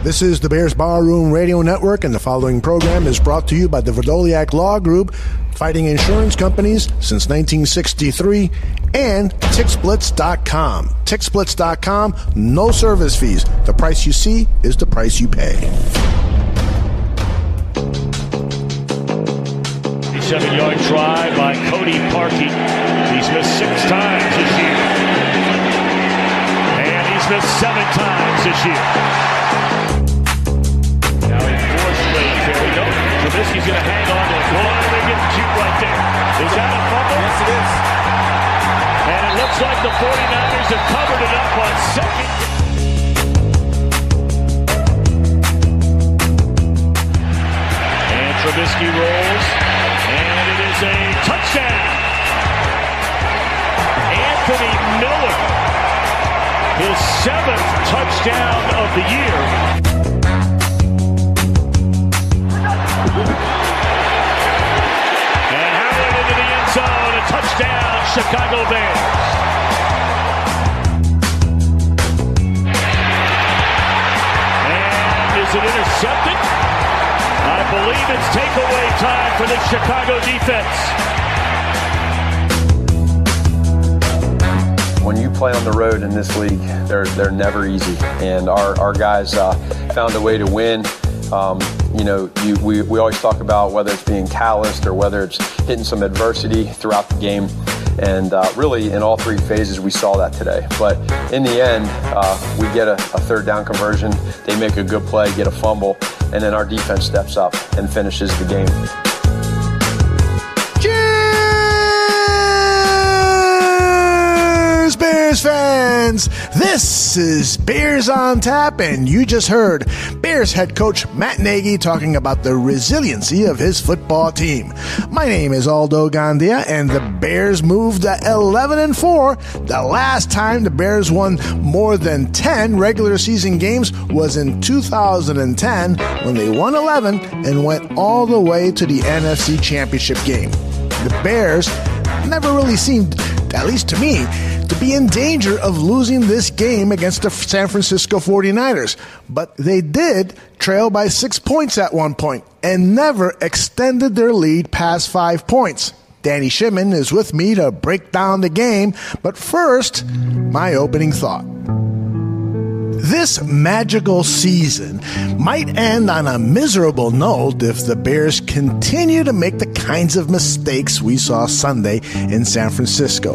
This is the Bears Barroom Radio Network, and the following program is brought to you by the Verdoliak Law Group, fighting insurance companies since 1963, and TickSplits.com. TickSplits.com, no service fees. The price you see is the price you pay. 7-yard try by Cody Parkey. He's missed 6 times this year. And he's missed 7 times this year. Now in 4th straight carry. No, Trubisky's going to hang on to it. Boy, they get cute right there. Is that a fumble? Yes, it is. And it looks like the 49ers have covered it up on second. And Trubisky rolls. And it is a touchdown. Anthony Miller, his 7th touchdown of the year. And Howard into the end zone, a touchdown, Chicago Bears. And is it intercepted? I believe it's takeaway time for the Chicago defense. When you play on the road in this league, they're never easy, and our guys found a way to win. We always talk about whether it's being calloused or whether it's hitting some adversity throughout the game, and really in all 3 phases we saw that today. But in the end, we get a 3rd down conversion, they make a good play, get a fumble, and then our defense steps up and finishes the game. Cheers, Bears fans! This is Bears on Tap, and you just heard Bears head coach Matt Nagy talking about the resiliency of his football team. My name is Aldo Gandia, and the Bears moved to 11-4. The last time the Bears won more than 10 regular season games was in 2010, when they won 11 and went all the way to the NFC Championship game. The Bears never really seemed, at least to me, to be in danger of losing this game against the San Francisco 49ers. But they did trail by 6 points at one point and never extended their lead past 5 points. Danny Shimon is with me to break down the game, but first, my opening thought. This magical season might end on a miserable note if the Bears continue to make the kinds of mistakes we saw Sunday in San Francisco.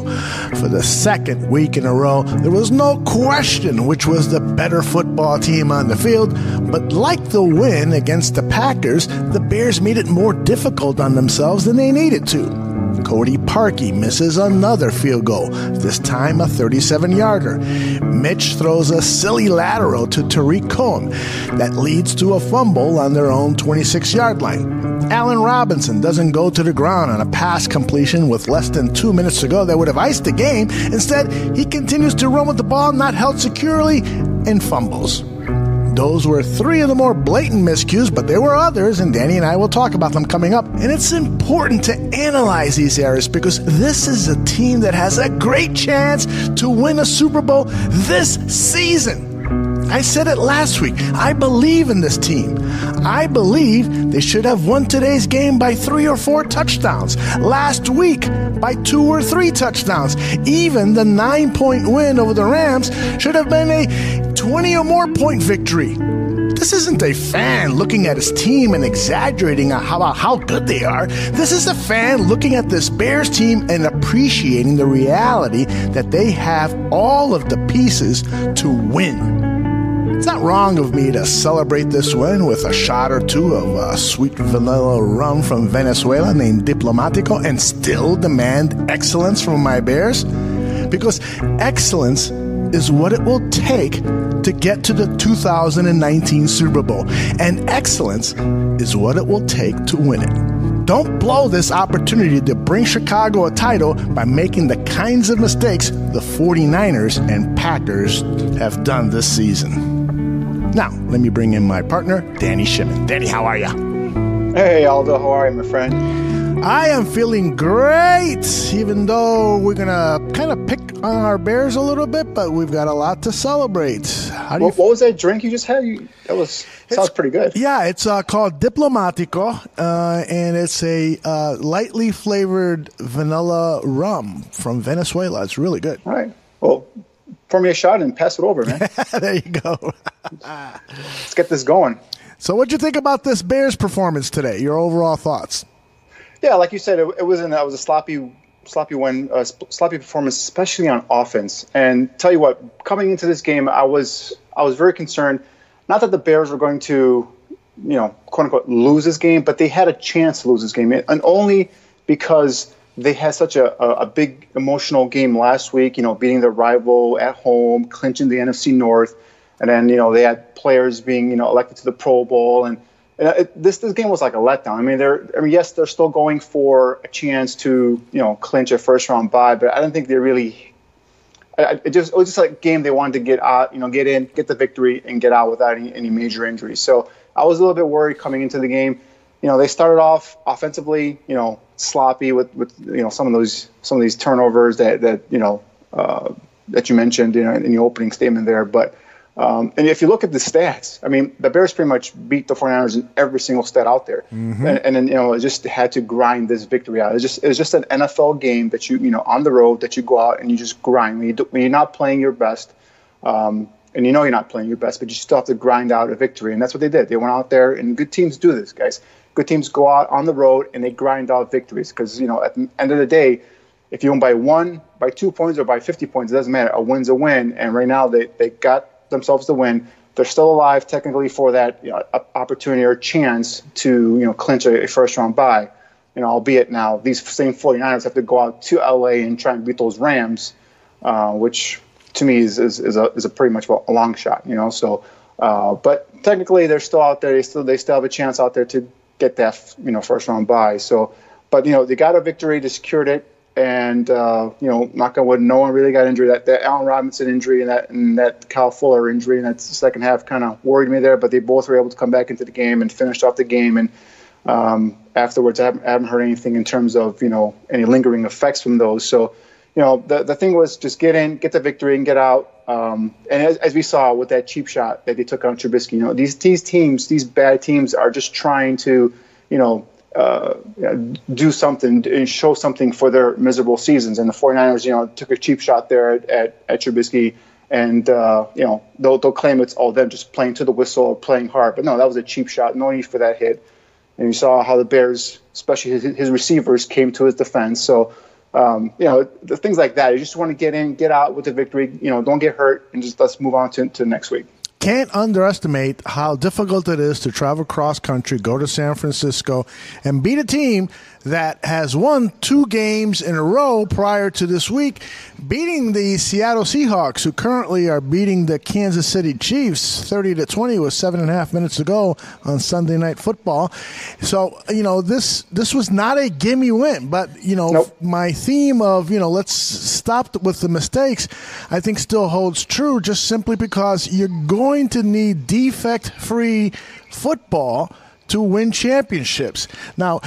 For the 2nd week in a row, there was no question which was the better football team on the field, but like the win against the Packers, the Bears made it more difficult on themselves than they needed to. Cody Parkey misses another field goal, this time a 37-yarder. Mitch throws a silly lateral to Tariq Cohen that leads to a fumble on their own 26-yard line. Allen Robinson doesn't go to the ground on a pass completion with less than 2 minutes to go that would have iced the game. Instead, he continues to run with the ball not held securely and fumbles. Those were 3 of the more blatant miscues, but there were others, and Danny and I will talk about them coming up. And it's important to analyze these errors because this is a team that has a great chance to win a Super Bowl this season. I said it last week. I believe in this team. I believe they should have won today's game by 3 or 4 touchdowns. Last week, by 2 or 3 touchdowns. Even the 9-point win over the Rams should have been a 20 or more point victory. This isn't a fan looking at his team and exaggerating about how good they are. This is a fan looking at this Bears team and appreciating the reality that they have all of the pieces to win. It's not wrong of me to celebrate this win with a shot or 2 of sweet vanilla rum from Venezuela named Diplomatico and still demand excellence from my Bears, because excellence is what it will take to get to the 2019 Super Bowl, and excellence is what it will take to win it. Don't blow this opportunity to bring Chicago a title by making the kinds of mistakes the 49ers and Packers have done this season. Now, let me bring in my partner, Danny Shimon. Danny, how are you? Hey, Aldo. How are you, my friend? I am feeling great, even though we're going to kind of pick on our Bears a little bit, but we've got a lot to celebrate. What was that drink you just had? Sounds pretty good. Yeah, it's called Diplomatico, and it's a lightly flavored vanilla rum from Venezuela. It's really good. All right. Well, pour me a shot and pass it over, man. There you go. Let's get this going. So what'd you think about this Bears performance today? Your overall thoughts? Yeah, like you said, it was a sloppy win, sloppy performance, especially on offense. And tell you what, coming into this game, I was very concerned. Not that the Bears were going to, quote unquote, lose this game, but they had a chance to lose this game, and only because they had such a big emotional game last week. Beating their rival at home, clinching the NFC North, and then they had players being elected to the Pro Bowl, and this game was like a letdown. Yes, they're still going for a chance to clinch a first round bye, but I don't think they really. It was just like a game they wanted to get out, get in, get the victory, and get out without any major injuries. So I was a little bit worried coming into the game. They started off offensively, sloppy with some of these turnovers that you mentioned in the opening statement there, but. And if you look at the stats, the Bears pretty much beat the 49ers in every single stat out there. Mm-hmm. And then, it just had to grind this victory out. It's just an NFL game that you on the road that you go out and you just grind. When you're not playing your best, and you're not playing your best, but you still have to grind out a victory. And that's what they did. They went out there, and good teams do this, guys. Good teams go out on the road and they grind out victories because, at the end of the day, if you win by 1, by 2 points, or by 50 points, it doesn't matter. A win's a win. And right now they got themselves to win. They're still alive technically for that opportunity or chance to clinch a first round bye. Albeit now these same 49ers have to go out to LA and try and beat those Rams, which to me is a pretty much a long shot. So but technically they're still out there. They still have a chance out there to get that first round bye. So but they got a victory, they secured it. And, knock on wood, no one really got injured. That Allen Robinson injury and that Kyle Fuller injury in that second half kind of worried me there. But they both were able to come back into the game and finish off the game. And afterwards, I haven't heard anything in terms of, any lingering effects from those. So, the thing was just get in, get the victory, and get out. And as we saw with that cheap shot that they took on Trubisky, these teams, these bad teams are just trying to, do something and show something for their miserable seasons. And the 49ers, took a cheap shot there at Trubisky, and they'll claim it's all them just playing to the whistle or playing hard. But no, that was a cheap shot. No need for that hit. And you saw how the Bears, especially his receivers, came to his defense. So, the things like that. You just want to get in, get out with the victory. Don't get hurt, and just let's move on to next week. Can't underestimate how difficult it is to travel cross country, go to San Francisco, and beat a team that has won 2 games in a row prior to this week, beating the Seattle Seahawks, who currently are beating the Kansas City Chiefs 30-20 with 7.5 minutes to go on Sunday Night Football. So, this was not a gimme win, but, Nope. My theme of, let's stop with the mistakes, I think still holds true, just simply because you're going to need defect-free football to win championships. Now,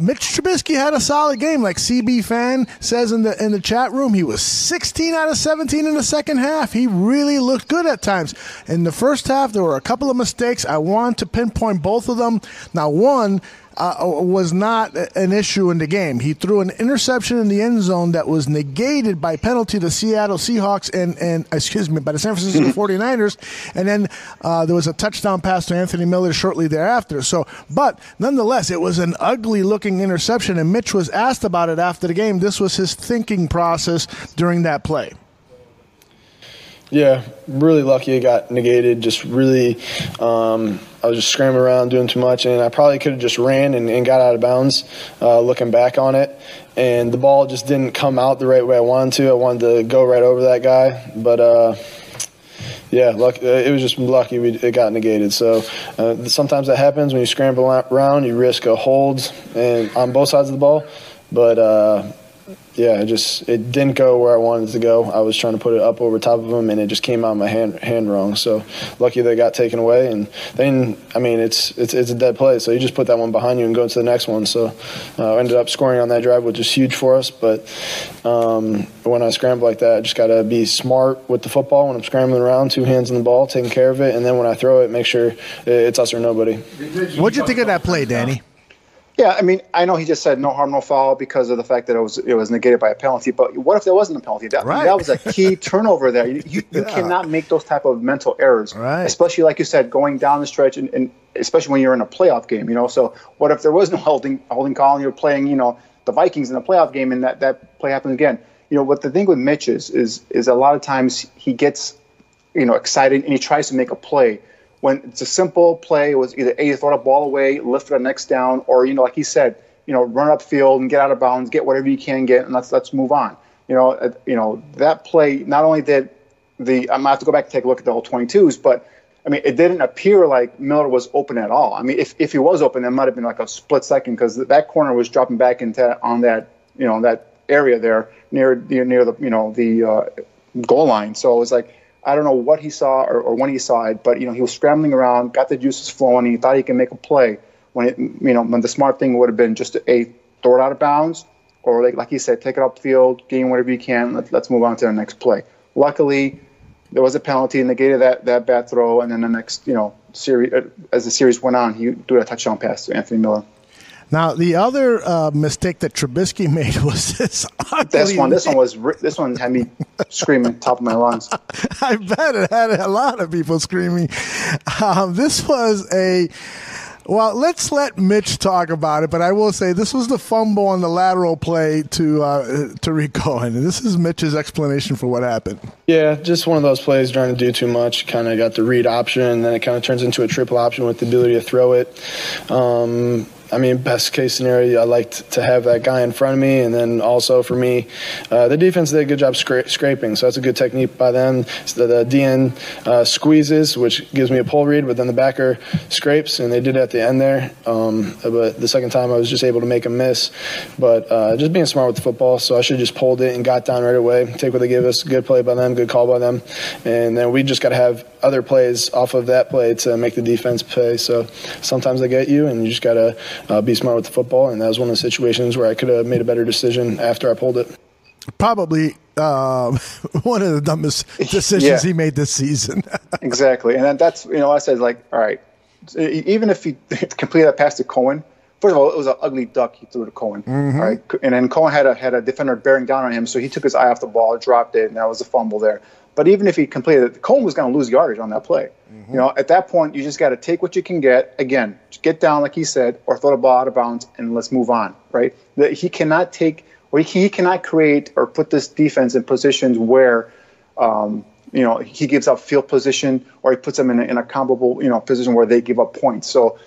Mitch Trubisky had a solid game, like CB Fan says in the chat room. He was 16 out of 17 in the second half. He really looked good at times. In the first half, there were a couple of mistakes. I want to pinpoint both of them. Now, one was not an issue in the game. He threw an interception in the end zone that was negated by penalty to Seattle Seahawks by the San Francisco 49ers. And then there was a touchdown pass to Anthony Miller shortly thereafter. So, but nonetheless, it was an ugly looking interception, and Mitch was asked about it after the game. This was his thinking process during that play. Yeah, really lucky it got negated. Just really, I was just scrambling around doing too much, and I probably could have just ran and got out of bounds looking back on it. And the ball just didn't come out the right way I wanted to. I wanted to go right over that guy. But, it was just lucky it got negated. So sometimes that happens when you scramble around. You risk a hold on both sides of the ball. But yeah, it didn't go where I wanted it to go. I was trying to put it up over top of him, and it just came out of my hand wrong. So lucky they got taken away. And then, I mean, it's a dead play, so you just put that one behind you and go to the next one. So I ended up scoring on that drive, which is huge for us. But when I scramble like that, I just got to be smart with the football when I'm scrambling around, 2 hands on the ball, taking care of it. And then when I throw it, make sure it's us or nobody. What'd you think of that play, Danny? Yeah, I mean, I know he just said no harm, no foul because of the fact that it was negated by a penalty. But what if there wasn't a penalty? That was a key turnover there. You cannot make those type of mental errors, especially like you said, going down the stretch, and especially when you're in a playoff game. So what if there was no holding call and you're playing, the Vikings in a playoff game, and that play happens again? What the thing with Mitch is a lot of times he gets excited and he tries to make a play. When it's a simple play, it was either A, throw the ball away, lift the next down, or like he said, run upfield and get out of bounds, get whatever you can get, and let's move on. That play not only did I'm gonna have to go back and take a look at the whole 22s, but I mean it didn't appear like Miller was open at all. I mean if he was open, it might have been like a split second because that corner was dropping back on that that area there near the goal line. So it was like, I don't know what he saw or when he saw it, but he was scrambling around, got the juices flowing, and he thought he could make a play. When when the smart thing would have been just to throw it out of bounds, or like he said, take it upfield, gain whatever you can. Let's move on to the next play. Luckily, there was a penalty and negated that bad throw, and then the next series as the series went on, he threw a touchdown pass to Anthony Miller. Now, the other mistake that Trubisky made was this ugly. This one had me screaming top of my lungs. I bet it had a lot of people screaming. This was well, let's let Mitch talk about it, but I will say this was the fumble on the lateral play to Rico, and this is Mitch's explanation for what happened. Yeah, just one of those plays trying to do too much. Kind of got the read option, and then it kind of turns into a triple option with the ability to throw it. I mean, best case scenario, I like to have that guy in front of me. And then also for me, the defense did a good job scraping. So that's a good technique by them. So the DN squeezes, which gives me a pull read, but then the backer scrapes, and they did it at the end there. But the second time I was just able to make a miss. But just being smart with the football. So I should have just pulled it and got down right away, take what they give us. Good play by them, good call by them. And then we just got to have other plays off of that play to make the defense pay. So sometimes they get you, and you just got to be smart with the football, and that was one of the situations where I could have made a better decision after I pulled it. Probably one of the dumbest decisions he made this season. Exactly, and then that's I said, like, all right, even if he completed that pass to Cohen, first of all, it was an ugly duck he threw to Cohen, all right, and then Cohen had a defender bearing down on him, so he took his eye off the ball, dropped it, and that was a fumble there. But even if he completed it, Cohen was going to lose yardage on that play. At that point, you just got to take what you can get. Again, just get down, like he said, or throw the ball out of bounds, and let's move on, right? He cannot take, or he cannot create or put this defense in positions where, he gives up field position, or he puts them in a comparable, position where they give up points. So,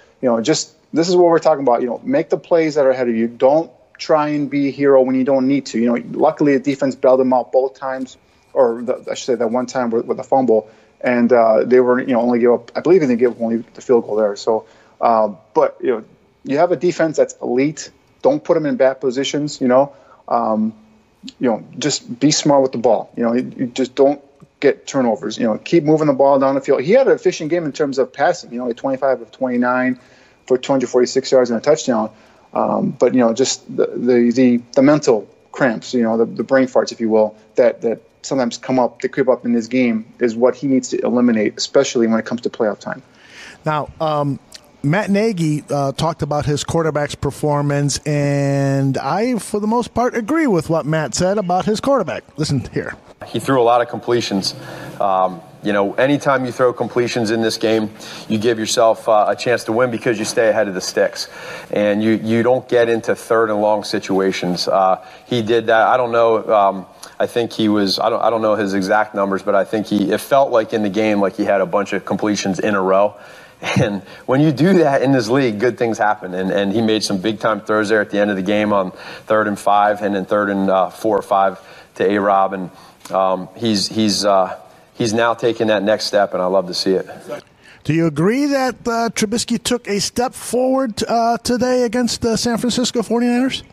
just this is what we're talking about. Make the plays that are ahead of you. Don't try and be a hero when you don't need to. Luckily the defense bailed them out both times. Or I should say that one time with a fumble, and they were only give up. I believe they gave up only the field goal there. So, but you have a defense that's elite. Don't put them in bad positions. Just be smart with the ball. You just don't get turnovers. Keep moving the ball down the field. He had an efficient game in terms of passing. 25 of 29 for 246 yards and a touchdown. But just the mental cramps. The brain farts, if you will, that sometimes they creep up in this game is what he needs to eliminate, especially when it comes to playoff time. Now, Matt Nagy talked about his quarterback's performance, and I, for the most part, agree with what Matt said about his quarterback. Listen here. He threw a lot of completions. Anytime you throw completions in this game, you give yourself a chance to win because you stay ahead of the sticks. And you don't get into third and long situations. He did that. I don't know. I think he was, I don't know his exact numbers, but I think it felt like in the game like he had a bunch of completions in a row. And when you do that in this league, good things happen. And he made some big-time throws there at the end of the game on 3rd and 5 and then 3rd and 4 or 5 to A-Rob. And he's now taking that next step, and I love to see it. Do you agree that Trubisky took a step forward today against the San Francisco 49ers?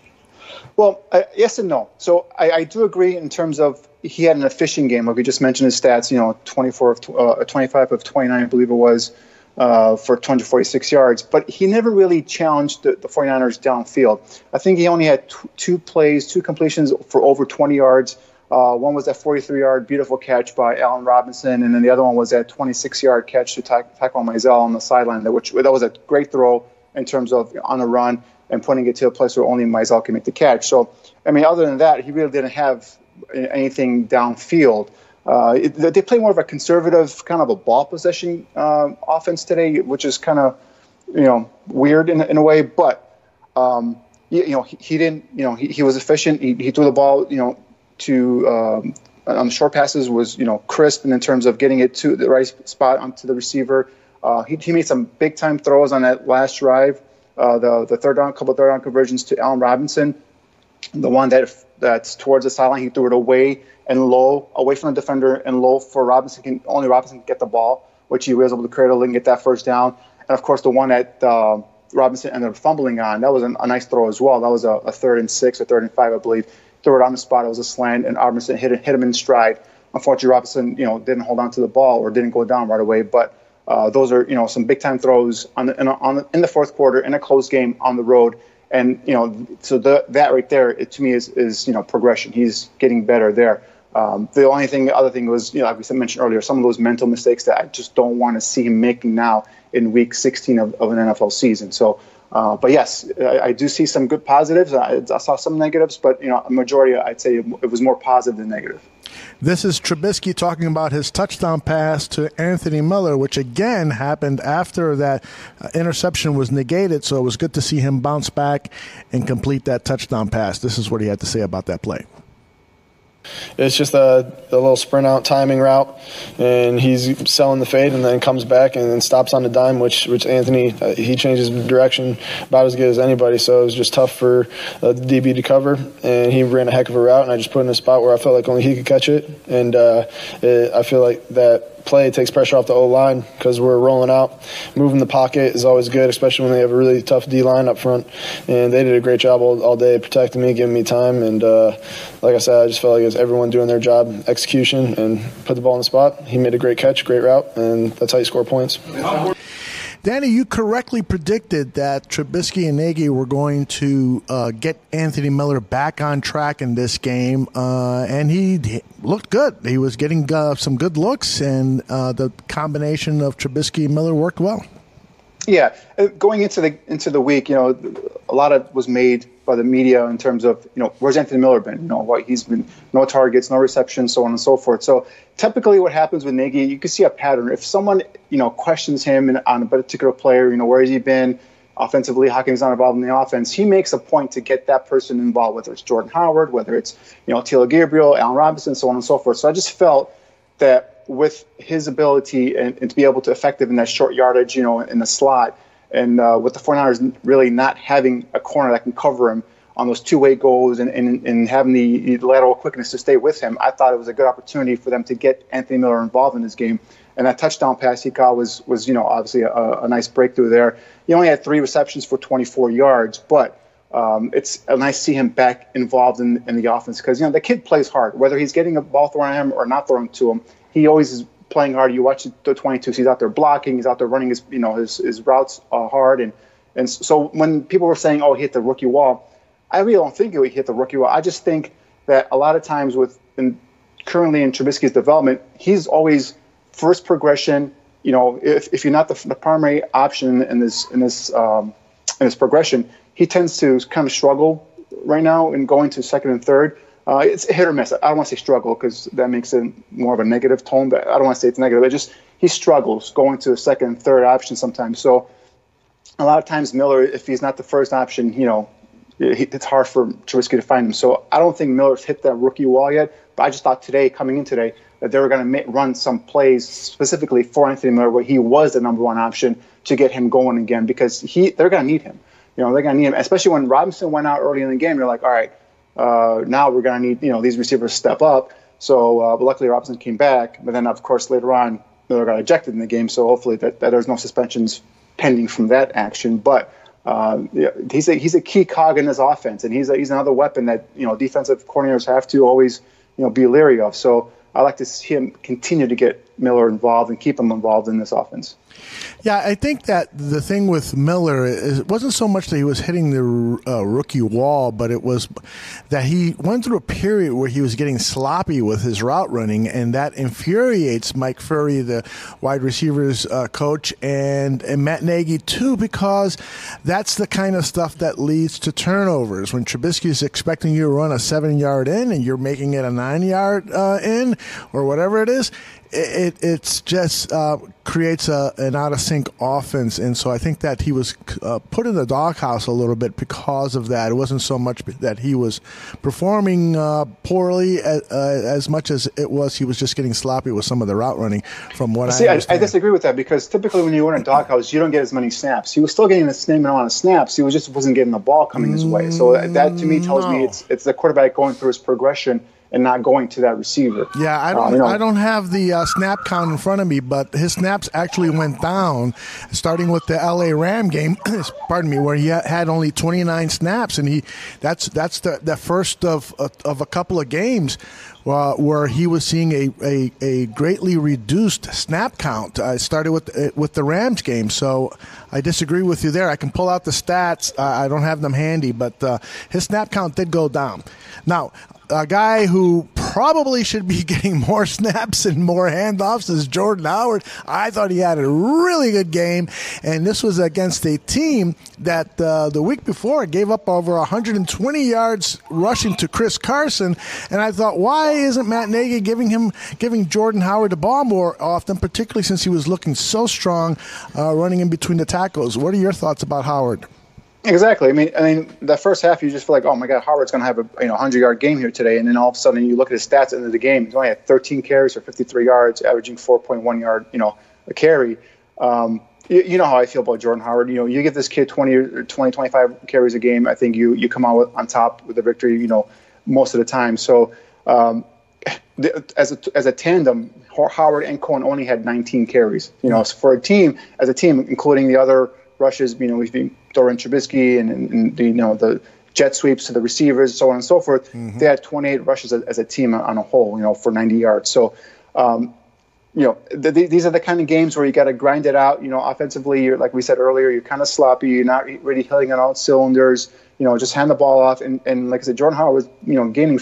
Well, yes and no. So I do agree in terms of he had an efficient game. Like we just mentioned his stats, 25 of 29, I believe it was, for 246 yards. But he never really challenged the 49ers downfield. I think he only had two completions for over 20 yards. One was that 43-yard beautiful catch by Allen Robinson, and then the other one was that 26-yard catch to tackle Mizell on the sideline. That was a great throw in terms of on a run and putting it to a place where only Mizell can make the catch. So, I mean, other than that, he really didn't have anything downfield. They play more of a conservative kind of a ball possession offense today, which is kind of, weird in a way. But, he didn't, he was efficient. He threw the ball, to on the short passes was, crisp, and in terms of getting it to the right spot onto the receiver. He made some big time throws on that last drive. The couple third down conversions to Allen Robinson. The one that's towards the sideline, he threw it away and low, away from the defender and low for Robinson. Only Robinson can get the ball, which he was able to cradle and get that first down. And of course, the one that Robinson ended up fumbling on, that was a nice throw as well. That was a 3rd and 6 or 3rd and 5, I believe. Threw it on the spot. It was a slant, and Robinson hit him in stride. Unfortunately, Robinson, didn't hold on to the ball or didn't go down right away. But those are, some big time throws in the fourth quarter in a close game on the road. And, so that right there, to me is progression. He's getting better there. The other thing was, like we mentioned earlier, some of those mental mistakes that I just don't want to see him making now in week 16 of an NFL season. So, but yes, I do see some good positives. I saw some negatives, but, a majority, I'd say it was more positive than negative. This is Trubisky talking about his touchdown pass to Anthony Miller, which again happened after that interception was negated. So it was good to see him bounce back and complete that touchdown pass. This is what he had to say about that play. It's just a little sprint out timing route, and he's selling the fade and then comes back and then stops on the dime, which Anthony, he changes direction about as good as anybody, so it was just tough for the DB to cover, and he ran a heck of a route, and I just put in a spot where I felt like only he could catch it, and I feel like that play takes pressure off the O-line because we're rolling out. Moving the pocket is always good, especially when they have a really tough D-line up front. And they did a great job all day protecting me, giving me time. And like I said, I just felt like it was everyone doing their job, execution, and put the ball in the spot. He made a great catch, great route, and that's how you score points. Danny, you correctly predicted that Trubisky and Nagy were going to get Anthony Miller back on track in this game, and he looked good. He was getting some good looks, and the combination of Trubisky and Miller worked well. Yeah, going into the week, a lot of was made by the media in terms of, where's Anthony Miller been? What he's been, no targets, no receptions, so on and so forth. So typically what happens with Nagy, you can see a pattern. If someone, questions him on a particular player, where has he been offensively, how come he's not involved in the offense, he makes a point to get that person involved, whether it's Jordan Howard, whether it's, Tilo Gabriel, Allen Robinson, so on and so forth. So I just felt that with his ability and to be able to effective in that short yardage, in the slot, and with the 49ers really not having a corner that can cover him on those two-way goals and having the lateral quickness to stay with him, I thought it was a good opportunity for them to get Anthony Miller involved in this game. And that touchdown pass he caught was obviously a nice breakthrough there. He only had 3 receptions for 24 yards, but it's nice to see him back involved in the offense because, the kid plays hard. Whether he's getting a ball thrown at him or not thrown to him, he always is playing hard. You watch the 22s, he's out there blocking, he's out there running his routes hard. And so when people were saying, he hit the rookie wall, I really don't think he hit the rookie wall. I just think that a lot of times currently in Trubisky's development, he's always first progression. If you're not the primary option in this progression, he tends to kind of struggle right now in going to second and third. It's hit or miss. I don't want to say struggle because that makes it more of a negative tone, but I don't want to say it's negative. He struggles going to a second and third option sometimes. So a lot of times Miller, if he's not the first option, it's hard for Trubisky to find him. So I don't think Miller's hit that rookie wall yet, but I just thought coming in today, that they were going to run some plays specifically for Anthony Miller where he was the number one option to get him going again because they're going to need him. They're going to need him, especially when Robinson went out early in the game. You're like, all right, now we're going to need these receivers to step up. So but luckily Robinson came back, but then of course later on Miller got ejected in the game. So hopefully that there's no suspensions pending from that action. But He's a key cog in this offense, and he's another weapon that defensive coordinators have to always be leery of. So I like to see him continue to get Miller involved and keep him involved in this offense. Yeah, I think that the thing with Miller it wasn't so much that he was hitting the rookie wall, but it was that he went through a period where he was getting sloppy with his route running, and that infuriates Mike Furry, the wide receivers coach, and Matt Nagy too, because that's the kind of stuff that leads to turnovers. When Trubisky is expecting you to run a 7-yard in and you're making it a 9-yard in or whatever it is, it's just creates an out-of-sync offense. And so I think that he was put in the doghouse a little bit because of that. It wasn't so much that he was performing poorly as much as it was he was just getting sloppy with some of the route running from what I understand. I disagree with that, because typically when you're in a doghouse, you don't get as many snaps. He was still getting the same amount of snaps. He wasn't getting the ball coming his way. So that to me tells me it's the quarterback going through his progression and not going to that receiver. Yeah, I don't have the snap count in front of me, but his snaps actually went down, starting with the LA Ram game. Pardon me, where he had only 29 snaps, and that's the first of a couple of games where he was seeing a greatly reduced snap count. I started with the Rams game, so I disagree with you there. I can pull out the stats. I don't have them handy, but his snap count did go down. Now, a guy who probably should be getting more snaps and more handoffs is Jordan Howard. I thought he had a really good game, and this was against a team that the week before gave up over 120 yards rushing to Chris Carson, and I thought, why isn't Matt Nagy giving Jordan Howard the ball more often, particularly since he was looking so strong running in between the tackles? What are your thoughts about Howard? Exactly. I mean, the first half you just feel like, oh my God, Howard's going to have a 100-yard game here today, and then all of a sudden you look at his stats at the end of the game. He's only had 13 carries for 53 yards, averaging 4.1 yard, a carry. You know how I feel about Jordan Howard. You give this kid 25 carries a game, I think you come out on top with the victory. Most of the time. So as a tandem, Howard and Cohen only had 19 carries. So for a team, including the other rushes, we've been throwing Trubisky and the jet sweeps to the receivers, so on and so forth. Mm-hmm. They had 28 rushes as a team on a whole, for 90 yards. So, these are the kind of games where you got to grind it out. Offensively, you're, like we said earlier, you're kind of sloppy. You're not really hitting on all cylinders. Just hand the ball off. And like I said, Jordan Howard was, gaining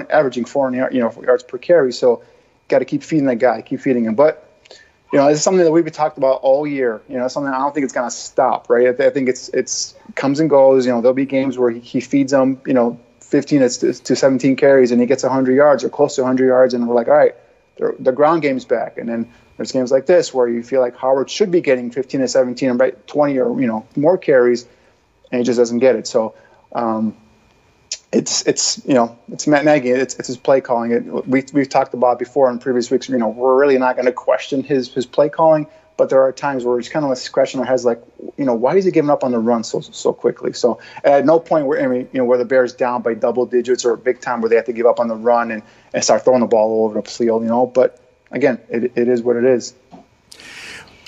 averaging 4 yards per carry. So, got to keep feeding that guy, keep feeding him. But it's something that we've been talking about all year. Something I don't think it's going to stop, right? I think it's comes and goes. There'll be games where he feeds them, 15 to 17 carries, and he gets 100 yards or close to 100 yards, and we're like, all right, the ground game's back. And then there's games like this where you feel like Howard should be getting 15 to 17 and 20 or more carries, and he just doesn't get it. So it's Matt Nagy. It's his play calling. We've talked about before in previous weeks. We're really not going to question his play calling, but there are times where he's kind of like scratching our heads, like, why is he giving up on the run so quickly? So at no point where the Bears down by double digits or big time where they have to give up on the run and start throwing the ball all over the field. But again, it is what it is.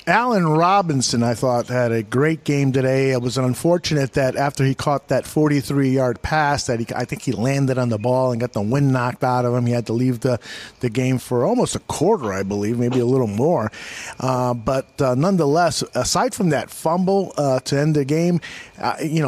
Allen Robinson, I thought, had a great game today. It was unfortunate that after he caught that 43-yard pass that I think he landed on the ball and got the wind knocked out of him. He had to leave the game for almost a quarter, I believe, maybe a little more. But nonetheless, aside from that fumble to end the game,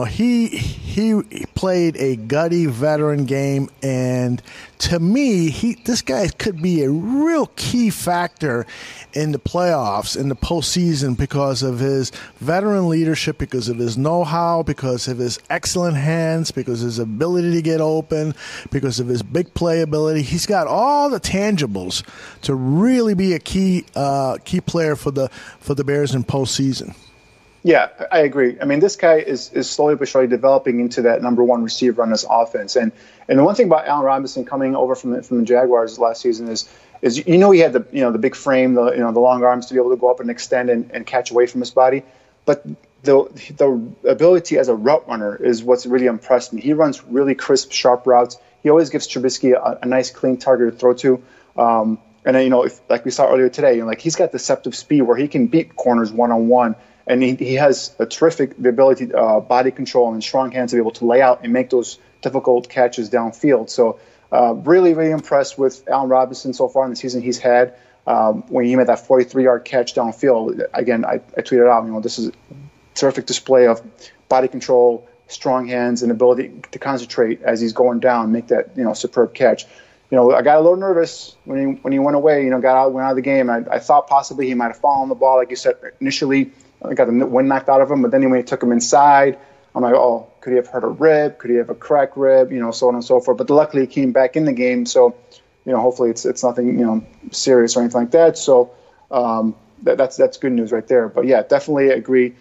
he played a gutty veteran game, and to me, this guy could be a real key factor in the playoffs, in the postseason, because of his veteran leadership, because of his know-how, because of his excellent hands, because of his ability to get open, because of his big playability. He's got all the tangibles to really be a key player for the Bears in postseason. Yeah, I agree. I mean, this guy is slowly but surely developing into that number one receiver on this offense. And the one thing about Allen Robinson coming over from the Jaguars last season is he had the big frame, the long arms to be able to go up and extend and catch away from his body. But the ability as a route runner is what's really impressed me. He runs really crisp, sharp routes. He always gives Trubisky a nice, clean target to throw to. And then, like we saw earlier today, he's got deceptive speed where he can beat corners one-on-one And he has a terrific ability, body control and strong hands to be able to lay out and make those difficult catches downfield. So really, really impressed with Allen Robinson so far in the season he's had. When he made that 43-yard catch downfield, again, I tweeted out, this is a terrific display of body control, strong hands, and ability to concentrate as he's going down, make that, superb catch. I got a little nervous when he went away, went out of the game. I thought possibly he might have fallen on the ball, like you said initially. I got the wind knocked out of him, but then when he took him inside, I'm like, oh, could he have hurt a rib? Could he have a cracked rib? So on and so forth. But luckily, he came back in the game, so hopefully it's nothing serious or anything like that. So that's good news right there. But yeah, definitely agree.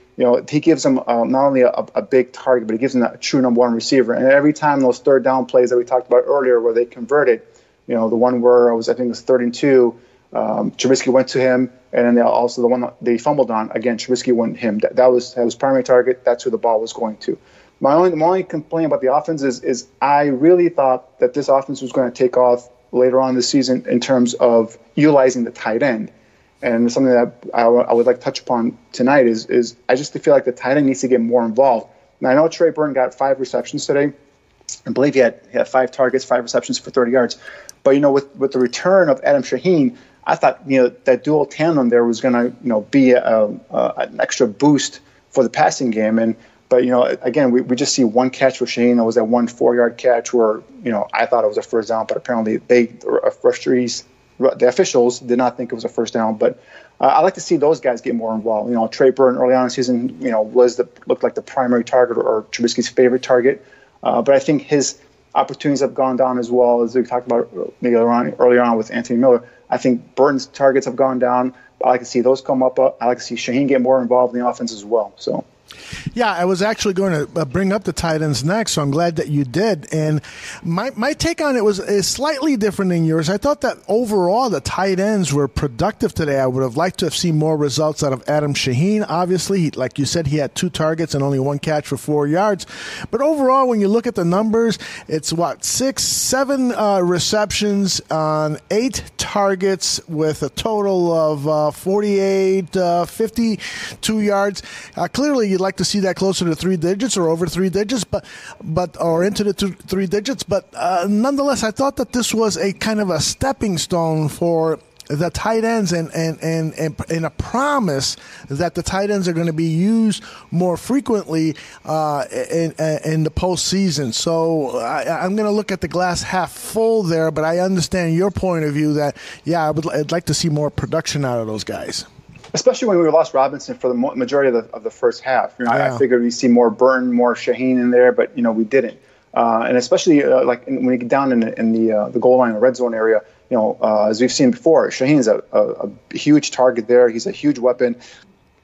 He gives him not only a big target, but he gives him a true number one receiver. And every time those third down plays that we talked about earlier, where they converted, the one where I think it was 3rd and 2. Trubisky went to him, and then also the one that they fumbled on, again, Trubisky went him. That was his primary target. That's who the ball was going to. My only complaint about the offense is I really thought that this offense was going to take off later on this season in terms of utilizing the tight end. And something that I would like to touch upon tonight is I just feel like the tight end needs to get more involved. Now, I know Trey Burton got 5 receptions today. I believe he had 5 targets, 5 receptions for 30 yards. But, with the return of Adam Shaheen, I thought, that dual tandem there was going to, be an extra boost for the passing game. But again, we just see one catch for Shaheen. That was that 1 4-yard catch where, I thought it was a first down, but apparently the officials did not think it was a first down. But I like to see those guys get more involved. Trey Burton early on in the season, looked like the primary target or Trubisky's favorite target. But I think his opportunities have gone down as well, as we talked about earlier on with Anthony Miller. I think Burton's targets have gone down. I like to see those come up. I like to see Shaheen get more involved in the offense as well. So. Yeah, I was actually going to bring up the tight ends next, so I'm glad that you did. And my take on it is slightly different than yours. I thought that overall the tight ends were productive today. I would have liked to have seen more results out of Adam Shaheen. Obviously, like you said, he had 2 targets and only 1 catch for 4 yards. But overall, when you look at the numbers, it's 7 receptions on 8 targets with a total of 52 yards. Clearly, you'd like to see that closer to 3 digits or over 3 digits, but or into the 3 digits. But nonetheless, I thought that this was a kind of a stepping stone for the tight ends and a promise that the tight ends are going to be used more frequently in the postseason. So I'm going to look at the glass half full there, but I understand your point of view that, yeah, I'd like to see more production out of those guys. Especially when we lost Robinson for the majority of the first half. I figured we'd see more Burton, more Shaheen in there, but we didn't. And especially when you get down in the goal line, the red zone area, as we've seen before, Shaheen's a huge target there. He's a huge weapon.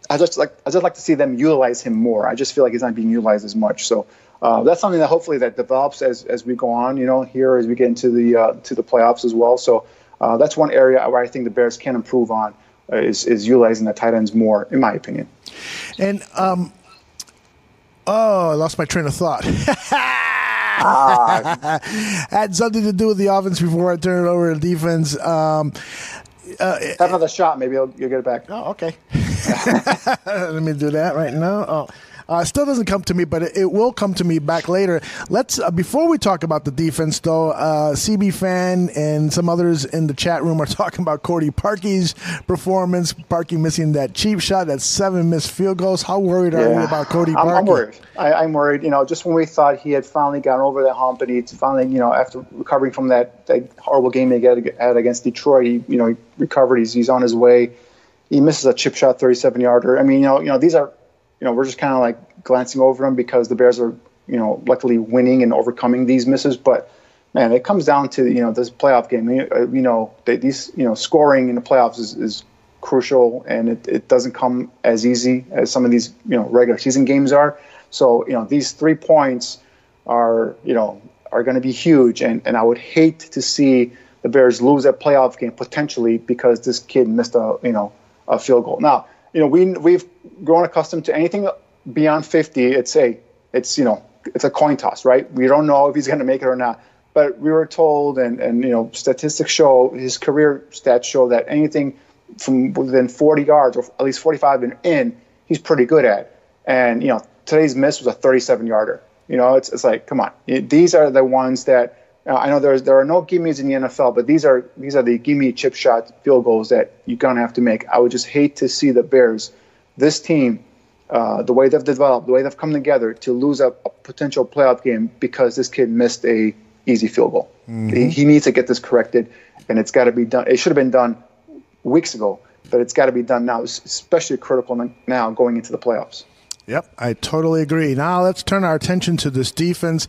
I just like to see them utilize him more. I just feel like he's not being utilized as much. So that's something that hopefully that develops as we go on. Here as we get into the playoffs as well. So that's one area where I think the Bears can improve on. Is utilizing the tight ends more, in my opinion. And I lost my train of thought. Had something to do with the offense before I turn it over to defense. Have another shot, maybe you'll get it back. Oh, okay. Let me do that right now. It still doesn't come to me, but it will come to me back later. Let's before we talk about the defense, though, CB Fan and some others in the chat room are talking about Cody Parkey's performance. Parkey missing that cheap shot, that's 7 missed field goals. How worried are we about Cody Parkey? I'm worried. I'm worried. Just when we thought he had finally gotten over that hump, and he's finally, after recovering from that horrible game he had against Detroit, he recovered. He's on his way. He misses a chip shot, 37-yarder. I mean, these are. We're just kind of like glancing over them because the Bears are, luckily winning and overcoming these misses. But man, it comes down to this playoff game. These scoring in the playoffs is crucial, and it doesn't come as easy as some of these regular season games are. So these 3 points are going to be huge, and I would hate to see the Bears lose that playoff game potentially because this kid missed a field goal. Now. We've grown accustomed to anything beyond 50. It's a coin toss, right? We don't know if he's going to make it or not. But we were told, and statistics show, his career stats show that anything from within 40 yards or at least 45 and in, he's pretty good at. And, today's miss was a 37-yarder. It's like, come on. These are the ones that I know there are no gimmies in the NFL, but these are the gimme chip shot field goals that you're going to have to make. I would just hate to see the Bears, this team, the way they've developed, the way they've come together, to lose a potential playoff game because this kid missed a easy field goal. Mm-hmm. He needs to get this corrected, and it's got to be done. It should have been done weeks ago, but it's got to be done now, especially critical now going into the playoffs. Yep, I totally agree. Now let's turn our attention to this defense.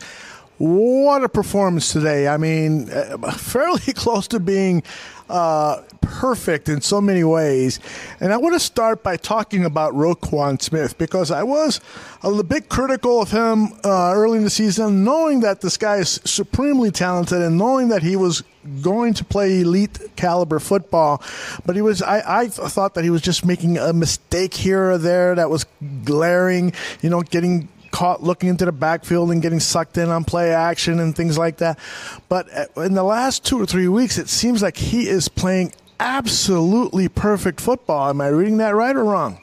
What a performance today. I mean, fairly close to being perfect in so many ways. And I want to start by talking about Roquan Smith, because I was a bit critical of him early in the season, knowing that this guy is supremely talented and knowing that he was going to play elite caliber football. But I thought that he was just making a mistake here or there that was glaring, getting caught looking into the backfield and getting sucked in on play action and things like that. But in the last 2 or 3 weeks, it seems like he is playing absolutely perfect football. Am I reading that right or wrong?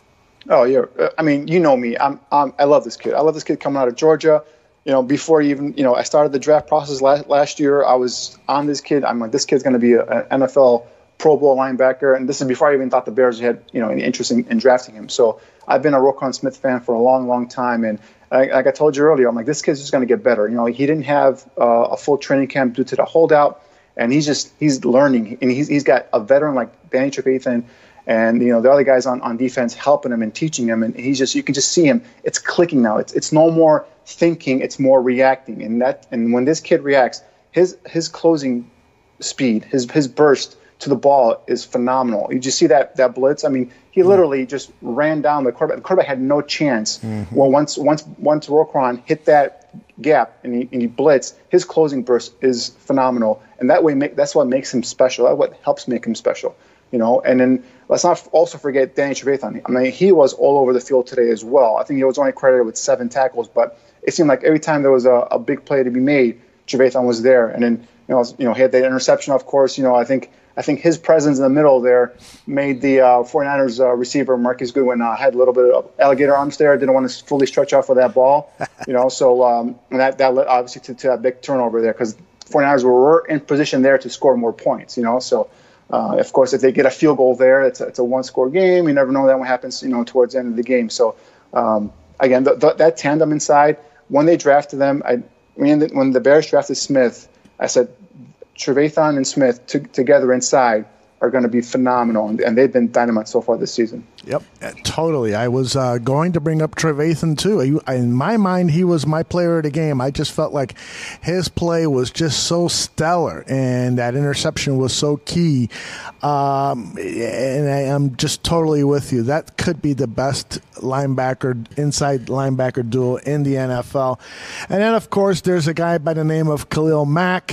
Oh, yeah. I mean, you know me. I love this kid. I love this kid coming out of Georgia. Before even, I started the draft process last year, I was on this kid. I'm like, this kid's going to be an NFL Pro Bowl linebacker. And this is before I even thought the Bears had, any interest in drafting him. So I've been a Roquan Smith fan for a long, long time. And like I told you earlier, I'm like, this kid's just going to get better. He didn't have a full training camp due to the holdout, and he's learning. And he's got a veteran like Danny Trevathan and the other guys on defense helping him and teaching him. And you can just see him. It's clicking now. It's no more thinking. It's more reacting. And when this kid reacts, his closing speed, his burst to the ball is phenomenal. You just see that blitz. I mean, he literally just ran down the quarterback. The quarterback had no chance. Mm-hmm. Well, once Roquan hit that gap and he blitzed, his closing burst is phenomenal. And that's what makes him special. That's what helps make him special. And then let's not also forget Danny Trevathan. I mean, he was all over the field today as well. I think he was only credited with 7 tackles, but it seemed like every time there was a big play to be made, Trevathan was there. And then he had that interception, of course. I think his presence in the middle there made the 49ers receiver, Marquise Goodwin, had a little bit of alligator arms there, didn't want to fully stretch out for that ball. So that led obviously to that big turnover there, because 49ers were in position there to score more points. So of course, if they get a field goal there, it's a one-score game. You never know that what happens, towards the end of the game. So again, that tandem inside, when they drafted them, when the Bears drafted Smith, I said, Trevathan and Smith together inside are going to be phenomenal, and they've been dynamite so far this season. Yep, totally. I was going to bring up Trevathan too. In my mind, he was my player of the game. I just felt like his play was just so stellar, and that interception was so key. And I'm just totally with you. That could be the best inside linebacker duo in the NFL. And then, of course, there's a guy by the name of Khalil Mack.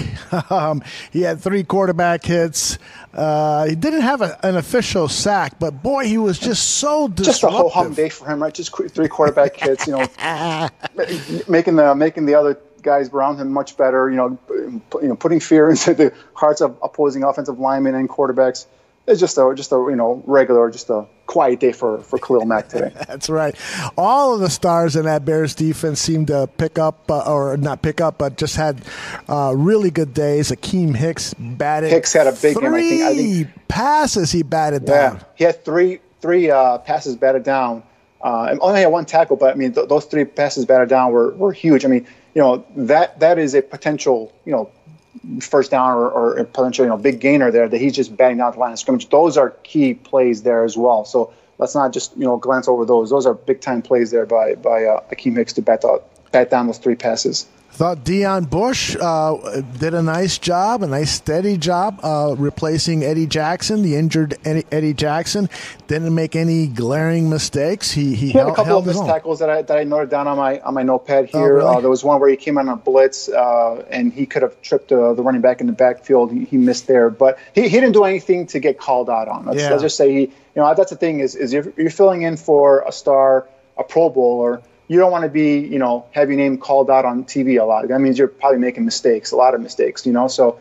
He had 3 quarterback hits. He didn't have an official sack, but boy, he was just so disruptive. Just a whole hum day for him, right? Just 3 quarterback hits, making the other guys around him much better. Putting fear into the hearts of opposing offensive linemen and quarterbacks. It's just a regular, just a quiet day for Khalil Mack today. That's right. All of the stars in that Bears defense seemed to pick up, or not pick up, but just had really good days. Akeem Hicks batted. Hicks had a big game. I think passes he batted down. Yeah, he had three passes batted down. And only had 1 tackle, but I mean those 3 passes batted down were huge. I mean, that is a potential first down or a potential potential big gainer there that he's just batting down the line of scrimmage. Those are key plays there as well. So let's not just glance over those. Those are big time plays there by Akeem Hicks to bat down those 3 passes. Thought Deion Bush did a nice job, a nice steady job replacing Eddie Jackson, the injured Eddie Jackson. Didn't make any glaring mistakes. He had a couple of missed tackles that I noted down on my notepad here. Oh, really? There was one where he came on a blitz and he could have tripped the running back in the backfield. He missed there, but he didn't do anything to get called out on. Let's just say that's the thing is you're filling in for a star, a Pro Bowler. You don't want to be, have your name called out on TV a lot. That means you're probably making mistakes, a lot of mistakes, So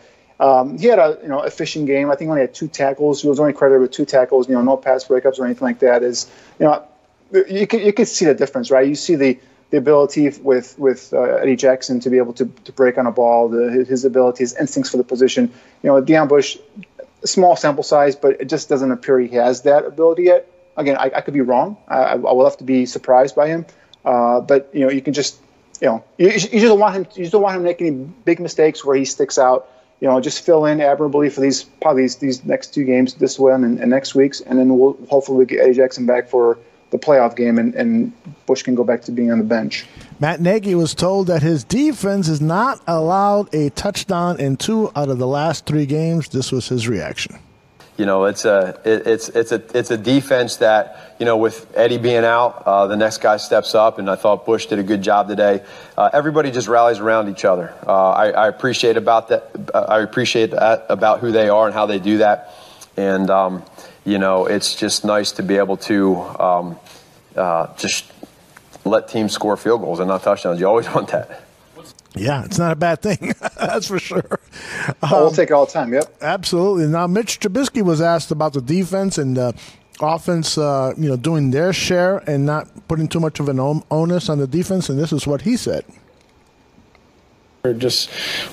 he had a efficient game. I think he only had 2 tackles. He was only credited with 2 tackles. No pass breakups or anything like that. you could see the difference, right? You see the ability with Eddie Jackson to be able to break on a ball, his ability, his instincts for the position. Deion Bush, small sample size, but it just doesn't appear he has that ability yet. Again, I could be wrong. I will have to be surprised by him. But you can just you just don't want him. You just don't want him making any big mistakes where he sticks out. Just fill in admirably for these next 2 games, this one and next week's, and then we'll hopefully get Eddie Jackson back for the playoff game, and Bush can go back to being on the bench. Matt Nagy was told that his defense is not allowed a touchdown in 2 out of the last 3 games. This was his reaction. It's a defense that, with Eddie being out, the next guy steps up, and I thought Bush did a good job today. Everybody just rallies around each other. I appreciate that about who they are and how they do that. And it's just nice to be able to just let teams score field goals and not touchdowns. You always want that. Yeah, it's not a bad thing. That's for sure. We'll take it all the time, yep. Absolutely. Now, Mitch Trubisky was asked about the defense and the offense, doing their share and not putting too much of an onus on the defense, and this is what he said. We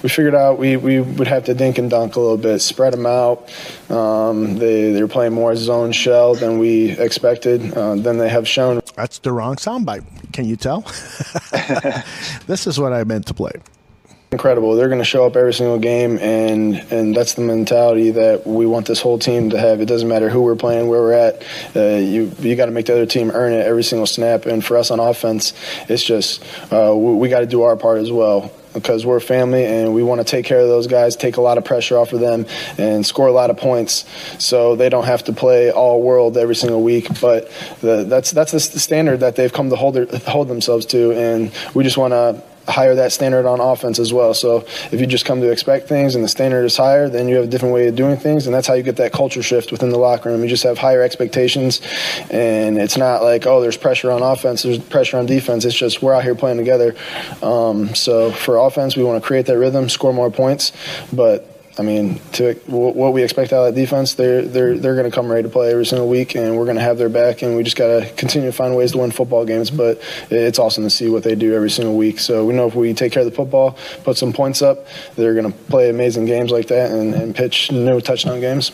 figured out we would have to dink and dunk a little bit, spread them out. They were playing more zone shell than we expected, than they have shown. That's the wrong soundbite. Can you tell? This is what I meant to play. Incredible. They're going to show up every single game, and that's the mentality that we want this whole team to have. It doesn't matter who we're playing, where we're at. You got to make the other team earn it every single snap. And for us on offense, it's just we got to do our part as well, because we're a family and we want to take care of those guys, take a lot of pressure off of them, and score a lot of points so they don't have to play all world every single week. But that's the standard that they've come to hold themselves to, and we just want to higher that standard on offense as well. So if you just come to expect things and the standard is higher, then you have a different way of doing things, and that's how you get that culture shift within the locker room. You just have higher expectations, and it's not like, oh, there's pressure on offense, there's pressure on defense. It's just we're out here playing together. So for offense, we want to create that rhythm, score more points, but to what we expect out of that defense, they're going to come ready to play every single week, and we're going to have their back, and we just got to continue to find ways to win football games. But it's awesome to see what they do every single week. So we know if we take care of the football, put some points up, they're going to play amazing games like that and pitch no touchdown games.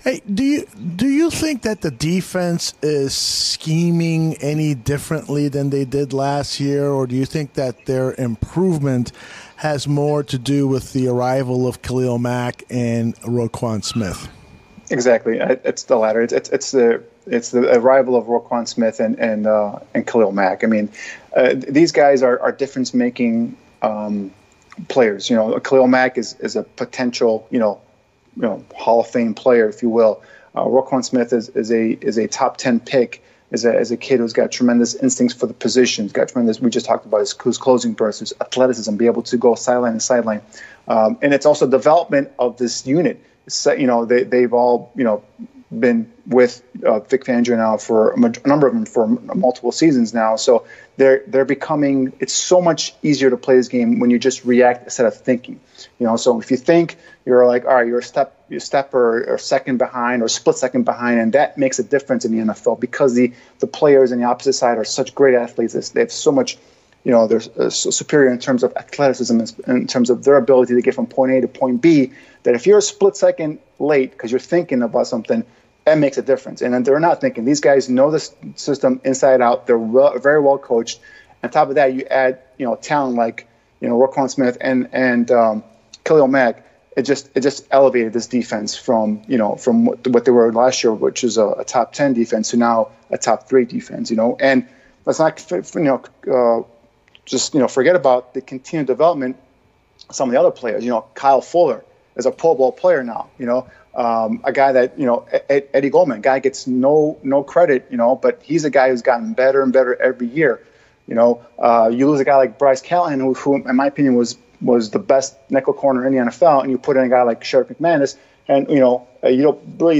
Hey, do you think that the defense is scheming any differently than they did last year, or do you think that their improvement has more to do with the arrival of Khalil Mack and Roquan Smith? Exactly, it's the latter. It's the arrival of Roquan Smith and Khalil Mack. These guys are difference-making players. Khalil Mack is a potential Hall of Fame player, if you will. Roquan Smith is a top 10 pick. Is a kid who's got tremendous instincts for the position. He's got tremendous. We just talked about his closing burst, his athleticism, be able to go sideline to sideline, and it's also development of this unit. They've all been with Vic Fangio now for a number of them for multiple seasons now. So they're becoming. It's so much easier to play this game when you just react instead of thinking. So if you think, you're like, all right, you're a step or second behind or split second behind, and that makes a difference in the NFL because the players on the opposite side are such great athletes. They have so much, they're so superior in terms of athleticism, in terms of their ability to get from point A to point B, that if you're a split second late because you're thinking about something, that makes a difference. And then they're not thinking. These guys know this system inside out. They're very well coached. On top of that, you add talent like Roquan Smith and Khalil Mack. It just elevated this defense from what they were last year, which is a top 10 defense, to now a top 3 defense. And let's not forget about the continued development of some of the other players. Kyle Fuller is a Pro Bowl player now. A guy that Eddie Goldman, guy gets no credit. But he's a guy who's gotten better and better every year. You lose a guy like Bryce Callahan, who in my opinion was the best nickel corner in the NFL, and you put in a guy like Sheriff McManus, and you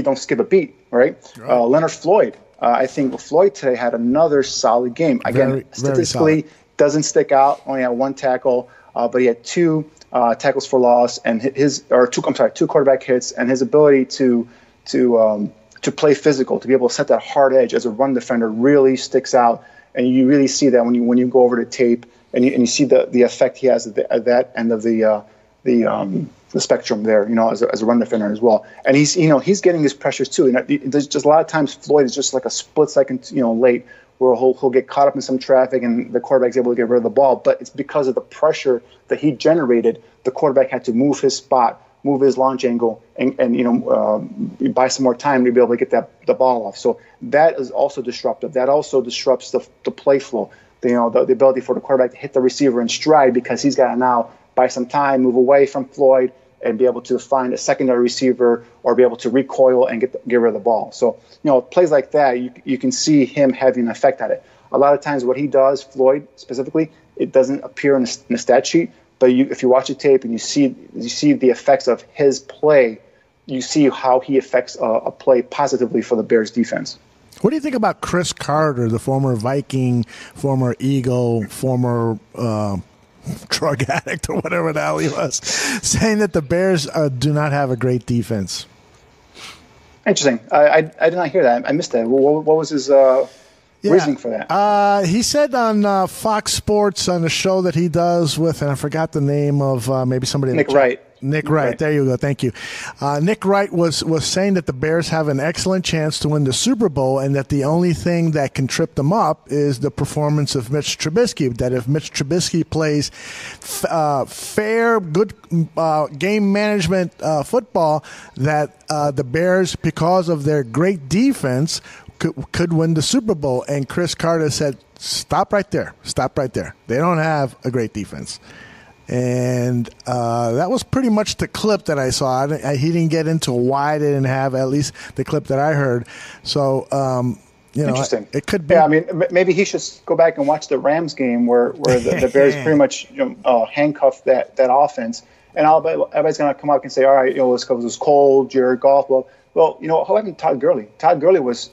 don't skip a beat, right? Leonard Floyd, I think Floyd today had another solid game. Again, statistically doesn't stick out. Only had 1 tackle, but he had 2 tackles for loss, and two quarterback hits, and his ability to to play physical, to be able to set that hard edge as a run defender really sticks out. And you really see that when you go over the tape and you see the effect he has at that end of the spectrum there, as a run defender as well. And he's getting his pressures too. There's just a lot of times Floyd is just like a split second, late, where he'll get caught up in some traffic and the quarterback's able to get rid of the ball. But it's because of the pressure that he generated. The quarterback had to move his spot, move his launch angle, and buy some more time to be able to get the ball off. So that is also disruptive. That also disrupts the play flow. The ability for the quarterback to hit the receiver in stride, because he's got to now buy some time, move away from Floyd, and be able to find a secondary receiver or be able to recoil and get rid of the ball. So, plays like that, you can see him having an effect on it. A lot of times what he does, Floyd specifically, it doesn't appear in the stat sheet, but if you watch the tape and you see the effects of his play, you see how he affects a play positively for the Bears defense. What do you think about Chris Carter, the former Viking, former Eagle, former drug addict or whatever the hell he was, saying that the Bears do not have a great defense? Interesting. I did not hear that. I missed that. What was his reasoning for that? He said on Fox Sports, on the show that he does with, and I forgot the name of maybe somebody. Nick Wright. Nick Wright. There you go. Thank you. Nick Wright was saying that the Bears have an excellent chance to win the Super Bowl, and that the only thing that can trip them up is the performance of Mitch Trubisky. That if Mitch Trubisky plays fair, good game management football, that the Bears, because of their great defense, could win the Super Bowl. And Chris Carter said, stop right there. Stop right there. They don't have a great defense. And that was pretty much the clip that I saw. He didn't get into why they didn't have, at least the clip that I heard. So, interesting. It could be. Yeah, I mean, maybe he should go back and watch the Rams game where the Bears pretty much handcuffed that offense. And everybody's going to come up and say, all right, it was cold, Jared Goff. Well, how happened to Todd Gurley? Todd Gurley was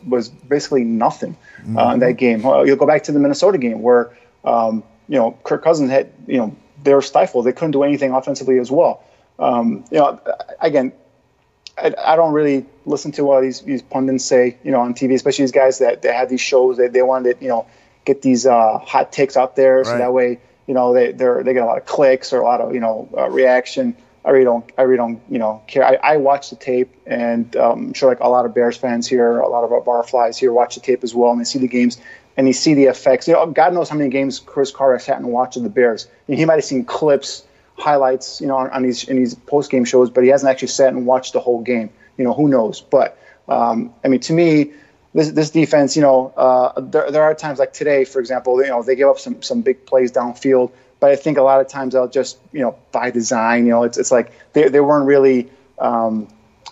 basically nothing in that game. You'll go back to the Minnesota game where, Kirk Cousins had, they were stifled. They couldn't do anything offensively as well. Again, I don't really listen to what these pundits say, on TV, especially these guys that have these shows that they wanted to, get these hot takes out there, right. So that way, they get a lot of clicks or a lot of reaction. I really don't care. I watch the tape, and I'm sure like a lot of Bears fans here, a lot of our Barflies here watch the tape as well, and they see the games. And you see the effects. God knows how many games Chris Carter sat and watched of the Bears. He might have seen clips, highlights, in these post-game shows, but he hasn't actually sat and watched the whole game. Who knows? But to me, this defense, there are times like today, for example, they give up some big plays downfield. But I think a lot of times they'll just, by design, it's like they weren't really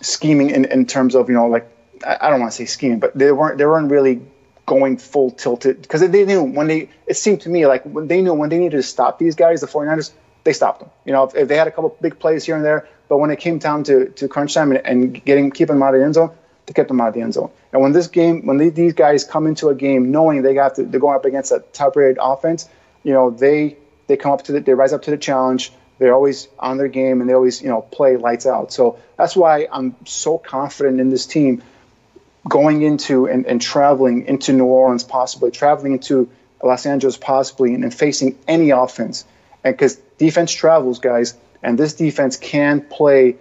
scheming in terms of, I don't want to say scheming, but they weren't really going full tilted, because they knew it seemed to me like when they needed to stop these guys, the 49ers, they stopped them. If they had a couple big plays here and there, but when it came down to crunch time and keeping them out of the end zone, they kept them out of the end zone. And when these guys come into a game knowing they're going up against a top-rated offense, they rise up to the challenge. They're always on their game, and they always play lights out. So that's why I'm so confident in this team, going into and traveling into New Orleans, possibly traveling into Los Angeles, possibly, and facing any offense. And because defense travels, guys, and this defense can play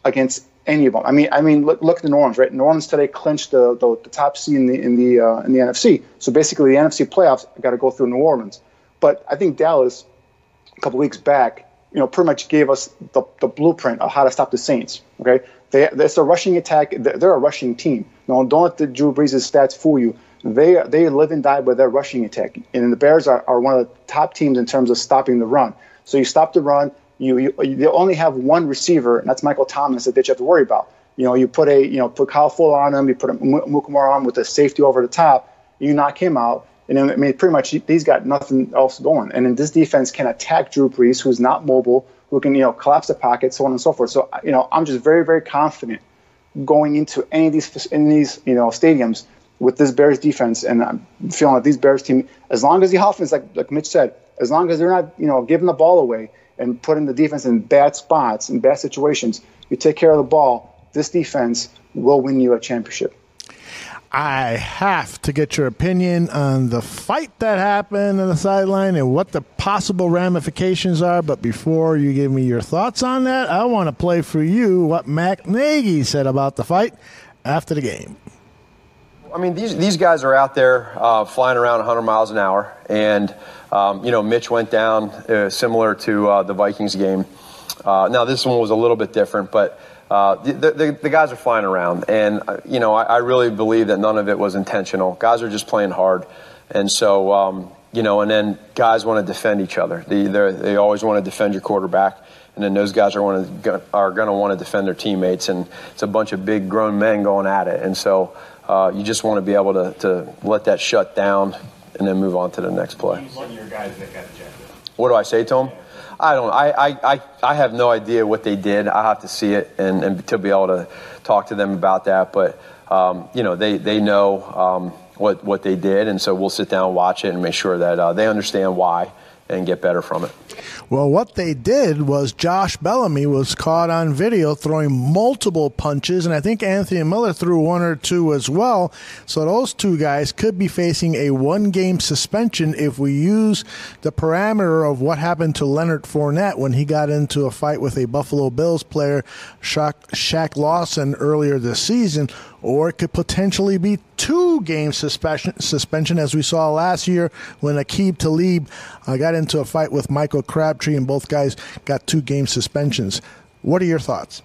against any of them. I mean, look at the New Orleans, right? New Orleans today clinched the top seed in the NFC. So basically, the NFC playoffs got to go through New Orleans. But I think Dallas, a couple weeks back, pretty much gave us the blueprint of how to stop the Saints. Okay, it's a rushing attack. They're a rushing team. Don't let the Drew Brees' stats fool you. They live and die by their rushing attack. And the Bears are one of the top teams in terms of stopping the run. So you stop the run. You only have one receiver, and that's Michael Thomas, that you have to worry about. You put Kyle Fuller on him. You put Mukamara on with a safety over the top. You knock him out. And then, pretty much he's got nothing else going. And then this defense can attack Drew Brees, who's not mobile, who can collapse the pocket, so on and so forth. So I'm just very, very confident going into any of these stadiums with this Bears defense, and I'm feeling that these Bears team, as long as the offense, like Mitch said, as long as they're not giving the ball away and putting the defense in bad spots, in bad situations, you take care of the ball, this defense will win you a championship. I have to get your opinion on the fight that happened on the sideline and what the possible ramifications are. But before you give me your thoughts on that, I want to play for you what Matt Nagy said about the fight after the game. I mean, these guys are out there flying around 100 miles an hour. And, Mitch went down similar to the Vikings game. Now, this one was a little bit different, but the guys are flying around. And, I really believe that none of it was intentional. Guys are just playing hard. And so, and then guys want to defend each other. They always want to defend your quarterback. And then those guys are going to want to defend their teammates. And it's a bunch of big grown men going at it. And so you just want to be able to let that shut down and then move on to the next play. What do I say to them? I don't. I have no idea what they did. I have to see it and to be able to talk to them about that. But they know what they did, and so we'll sit down and watch it and make sure that they understand why and get better from it. Well, what they did was Josh Bellamy was caught on video throwing multiple punches, and I think Anthony Miller threw one or two as well. So those two guys could be facing a one-game suspension if we use the parameter of what happened to Leonard Fournette when he got into a fight with a Buffalo Bills player, Shaq Lawson, earlier this season. Or it could potentially be 2-game suspension, as we saw last year when Aqib Talib got into a fight with Michael Crabtree, and both guys got 2-game suspensions. What are your thoughts?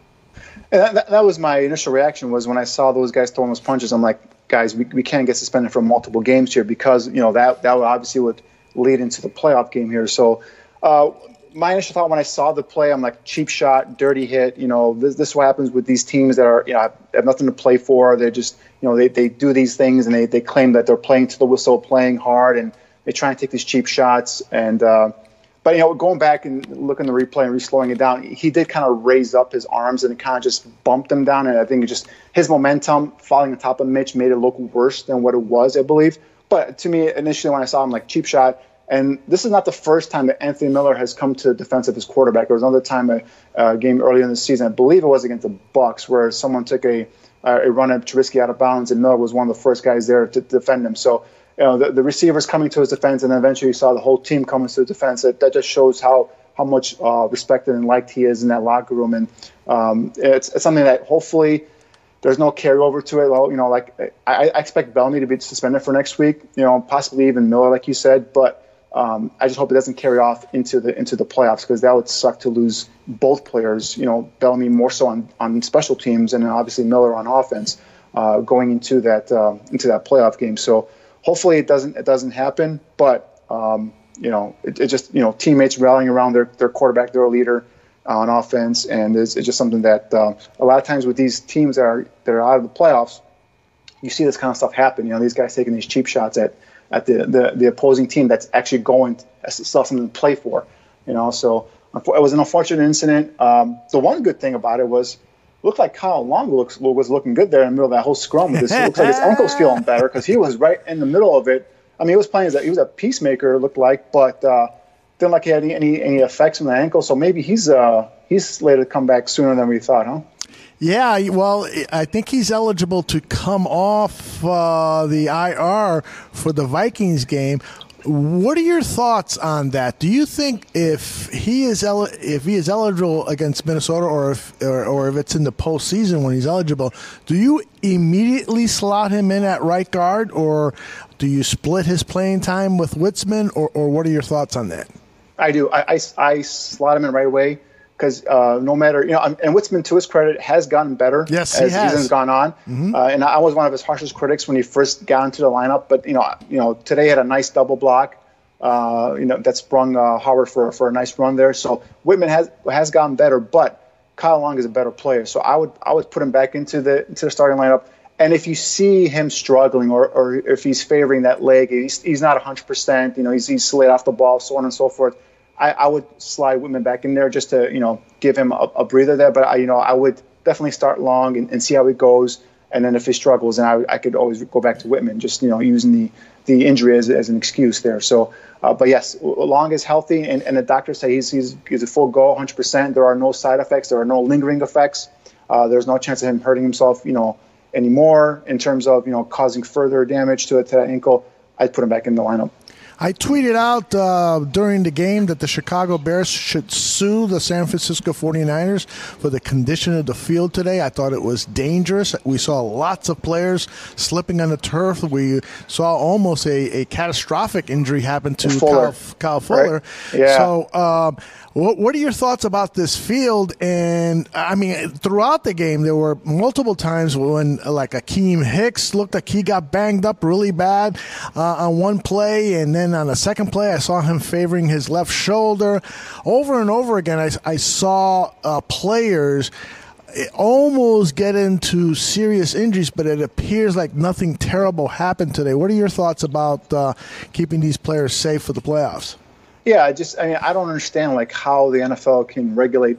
That was my initial reaction, was when I saw those guys throwing those punches, I'm like, guys, we can't get suspended for multiple games here because, that obviously would lead into the playoff game here. So my initial thought when I saw the play, I'm like, cheap shot, dirty hit. This is what happens with these teams that are, have nothing to play for. They're just, they do these things and they claim that they're playing to the whistle, playing hard, and they try and take these cheap shots. And but going back and looking at the replay and slowing it down, he did kind of raise up his arms and it kind of just bumped him down. And I think it just his momentum falling on top of Mitch made it look worse than what it was, I believe. But to me, initially when I saw him, like, cheap shot. And this is not the first time that Anthony Miller has come to defense of his quarterback. There was another time, a game earlier in the season, I believe it was against the Bucs, where someone took a run at Trubisky out of bounds, and Miller was one of the first guys there to defend him. So, the receivers coming to his defense, and then eventually you saw the whole team coming to his defense. That just shows how much respected and liked he is in that locker room. And it's something that hopefully there's no carryover to it. I expect Bellamy to be suspended for next week. Possibly even Miller, like you said, but. I just hope it doesn't carry off into the playoffs, because that would suck to lose both players. Bellamy more so on special teams, and then obviously Miller on offense going into that playoff game. So hopefully it doesn't happen. But it just teammates rallying around their quarterback, their leader on offense, and it's just something that a lot of times with these teams that are out of the playoffs, you see this kind of stuff happen. These guys taking these cheap shots at the opposing team that's actually going to still have something to play for, So it was an unfortunate incident. The one good thing about it was, it looked like Kyle Long was looking good there in the middle of that whole scrum. It looks like his ankle's feeling better because he was right in the middle of it. I mean, he was playing he was a peacemaker, it looked like, but didn't like he had any effects on the ankle. So maybe he's slated to come back sooner than we thought, huh? Yeah, well, I think he's eligible to come off the IR for the Vikings game. What are your thoughts on that? Do you think if he is eligible against Minnesota, or if it's in the postseason when he's eligible, do you immediately slot him in at right guard, or do you split his playing time with Witzman, or what are your thoughts on that? I do. I slot him in right away. Because no matter, and Witzman, to his credit, has gotten better as the season's gone on. Mm-hmm. And I was one of his harshest critics when he first got into the lineup. But today he had a nice double block. That sprung Howard for a nice run there. So Whitman has gotten better, but Kyle Long is a better player. So I would put him back into the starting lineup. And if you see him struggling, or if he's favoring that leg, he's not 100%. He's slid off the ball, so on and so forth. I would slide Whitman back in there just to, give him a breather there. But, I would definitely start Long and see how it goes. And then if he struggles, then I could always go back to Whitman, just, using the injury as an excuse there. So, but yes, Long is healthy, and the doctors say he's a full go, 100%. There are no side effects. There are no lingering effects. There's no chance of him hurting himself, anymore in terms of, causing further damage to that ankle, I'd put him back in the lineup. I tweeted out during the game that the Chicago Bears should sue the San Francisco 49ers for the condition of the field today. I thought it was dangerous. We saw lots of players slipping on the turf. We saw almost a catastrophic injury happen to Kyle Fuller. Right. Yeah. So what are your thoughts about this field? And, I mean, throughout the game, there were multiple times when, like, Akeem Hicks looked like he got banged up really bad on one play, and then on the second play, I saw him favoring his left shoulder. Over and over again, I saw players almost get into serious injuries, but it appears like nothing terrible happened today. What are your thoughts about keeping these players safe for the playoffs? Yeah, I don't understand how the NFL can regulate,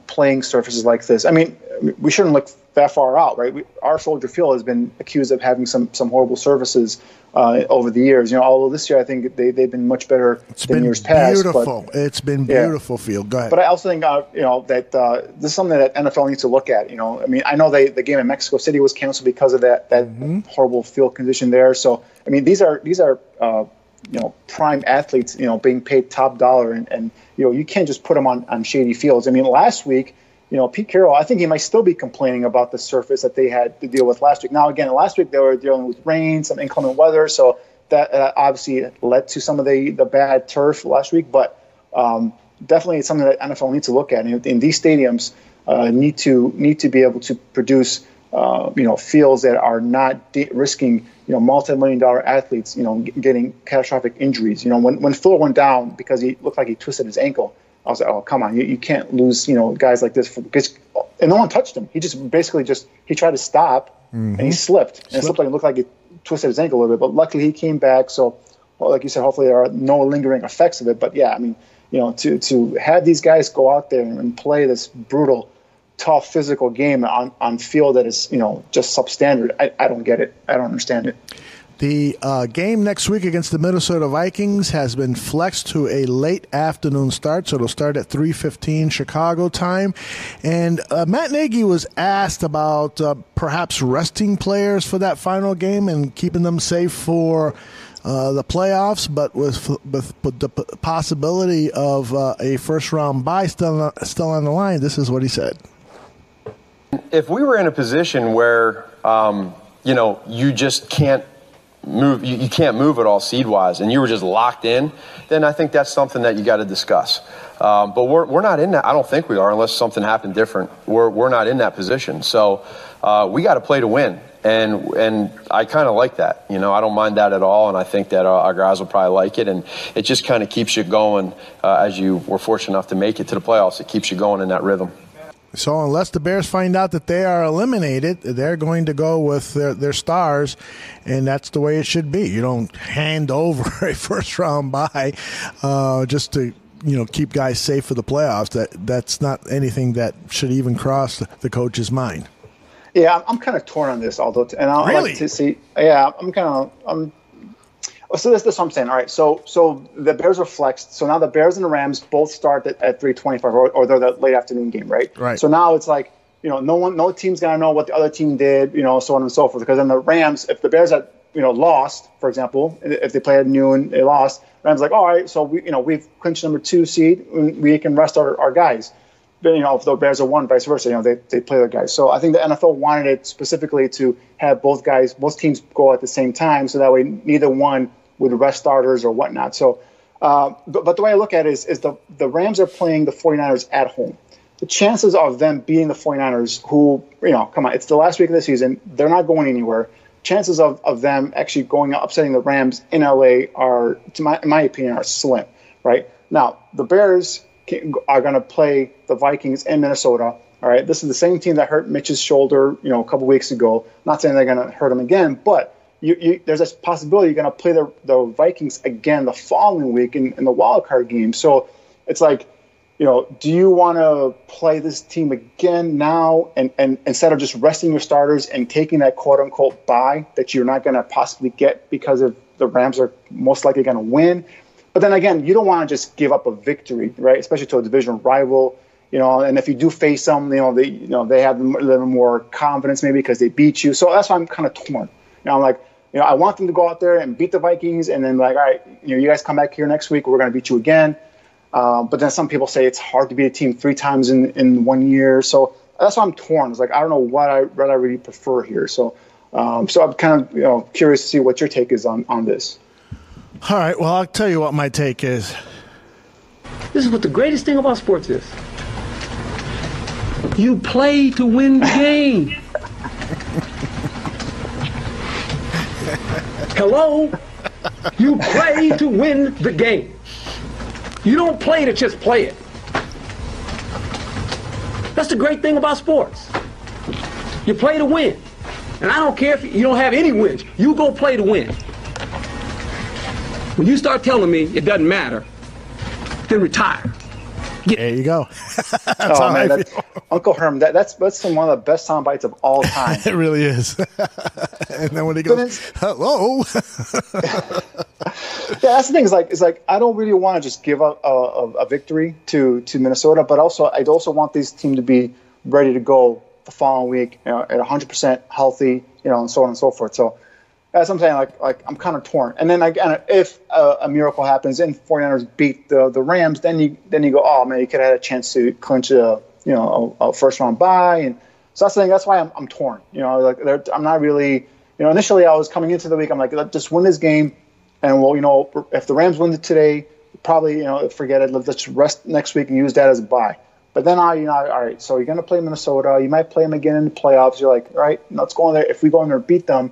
playing surfaces like this. I mean, we shouldn't look that far out, right? Our Soldier Field has been accused of having some horrible surfaces over the years. Although this year I think they've been much better than years past. It's been beautiful field. Go ahead. But I also think that this is something that NFL needs to look at. I mean, I know the game in Mexico City was canceled because of that horrible field condition there. So I mean, these are prime athletes, being paid top dollar, and you can't just put them on shady fields. I mean, last week, Pete Carroll, I think he might still be complaining about the surface that they had to deal with last week. Now, again, last week they were dealing with rain, some inclement weather, so that obviously led to some of the bad turf last week. But definitely it's something that NFL needs to look at. And these stadiums need to be able to produce fields that are not risking multi-million-dollar athletes getting catastrophic injuries. When Fuller went down because he looked like he twisted his ankle, I was like, oh, come on, you can't lose guys like this and no one touched him. He just basically he tried to stop and he slipped, and it looked like he twisted his ankle a little bit, but luckily he came back. So, well, like you said, hopefully there are no lingering effects of it. But yeah, I mean, to have these guys go out there and play this brutal, tough physical game on field that is just substandard, I don't get it. I don't understand it. The game next week against the Minnesota Vikings has been flexed to a late afternoon start, so it'll start at 3:15 Chicago time. And Matt Nagy was asked about perhaps resting players for that final game and keeping them safe for the playoffs, but with the possibility of a first-round bye still on the line. This is what he said. If we were in a position where, you just can't move, you can't move at all seed-wise, and you were just locked in, then I think that's something that you got to discuss. But we're not in that. I don't think we are, unless something happened different. We're not in that position. So we got to play to win, and I kind of like that. I don't mind that at all, and I think that our guys will probably like it, and it just kind of keeps you going as you were fortunate enough to make it to the playoffs. It keeps you going in that rhythm. So unless the Bears find out that they are eliminated, they're going to go with their stars, and that's the way it should be. You don't hand over a first-round bye just to keep guys safe for the playoffs. That's not anything that should even cross the coach's mind. Yeah, I'm kind of torn on this, Aldo, and I really? like to see. Yeah, So this is what I'm saying. All right, so the Bears are flexed. So now the Bears and the Rams both start at 3:25, or they're the late afternoon game, right? Right. So now it's like, no team's gonna know what the other team did, so on and so forth. Because then the Rams, if the Bears had lost, for example, if they played at noon, they lost. Rams like, all right, so we've clinched number 2 seed, we can rest our guys. But if the Bears are won, vice versa, they play their guys. So I think the NFL wanted it specifically to have both teams go at the same time, so that way neither one would rest starters or whatnot. So, but the way I look at it is the Rams are playing the 49ers at home. The chances of them beating the 49ers, who, come on, it's the last week of the season, they're not going anywhere. Chances of them actually going upsetting the Rams in LA are, in my opinion, are slim, right? Now, the Bears are going to play the Vikings in Minnesota. All right, this is the same team that hurt Mitch's shoulder, a couple weeks ago. Not saying they're going to hurt him again, but there's a possibility you're going to play the Vikings again the following week in the wild card game. So it's like, do you want to play this team again now and instead of just resting your starters and taking that quote unquote bye that you're not going to possibly get because of the Rams are most likely going to win? But then again, you don't want to just give up a victory, right? Especially to a division rival. and if you do face them, they have a little more confidence maybe because they beat you. So that's why I'm kind of torn. I'm like, I want them to go out there and beat the Vikings, and then like, all right, you guys come back here next week, we're going to beat you again. But then some people say it's hard to beat a team 3 times in 1 year. So that's why I'm torn. It's like, I don't know what I really prefer here. So I'm kind of curious to see what your take is on this. All right, well, I'll tell you what my take is. This is what the greatest thing about sports is. You play to win the game. Hello? You play to win the game. You don't play to just play it. That's the great thing about sports. You play to win. And I don't care if you don't have any wins. You go play to win. When you start telling me it doesn't matter, then retire. There you go. That's how I feel. Uncle Herm, that's one of the best sound bites of all time. It really is. And then when he goes, hello. Yeah, that's the thing. It's like I don't really want to just give up a victory to Minnesota, but also I also want this team to be ready to go the following week, at 100% healthy, and so on and so forth. So that's what I'm saying. Like I'm kind of torn. And then again, if a miracle happens and 49ers beat the Rams, then you go, oh man, you could have had a chance to clinch a first round bye. And so that's the thing. That's why I'm torn. I'm not really. Initially I was coming into the week. I'm like, let's just win this game, and well, if the Rams win it today, probably forget it. Let's rest next week and use that as a bye. But then all right. So you're going to play Minnesota. You might play them again in the playoffs. You're like, all right, let's go in there. If we go in there and beat them,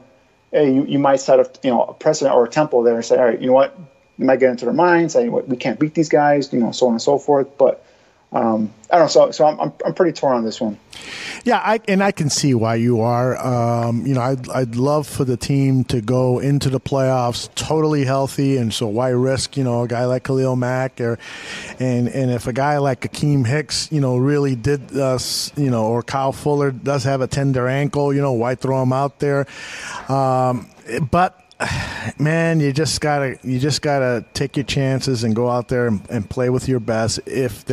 hey, you might set a precedent or a tempo there and say, all right, you know what? You might get into their mind, saying we can't beat these guys, so on and so forth. But I don't know. So I'm pretty torn on this one. Yeah, I can see why you are. I'd love for the team to go into the playoffs totally healthy, and so why risk a guy like Khalil Mack and if a guy like Akeem Hicks really did or Kyle Fuller does have a tender ankle, why throw him out there? But man, you just gotta take your chances and go out there and play with your best. If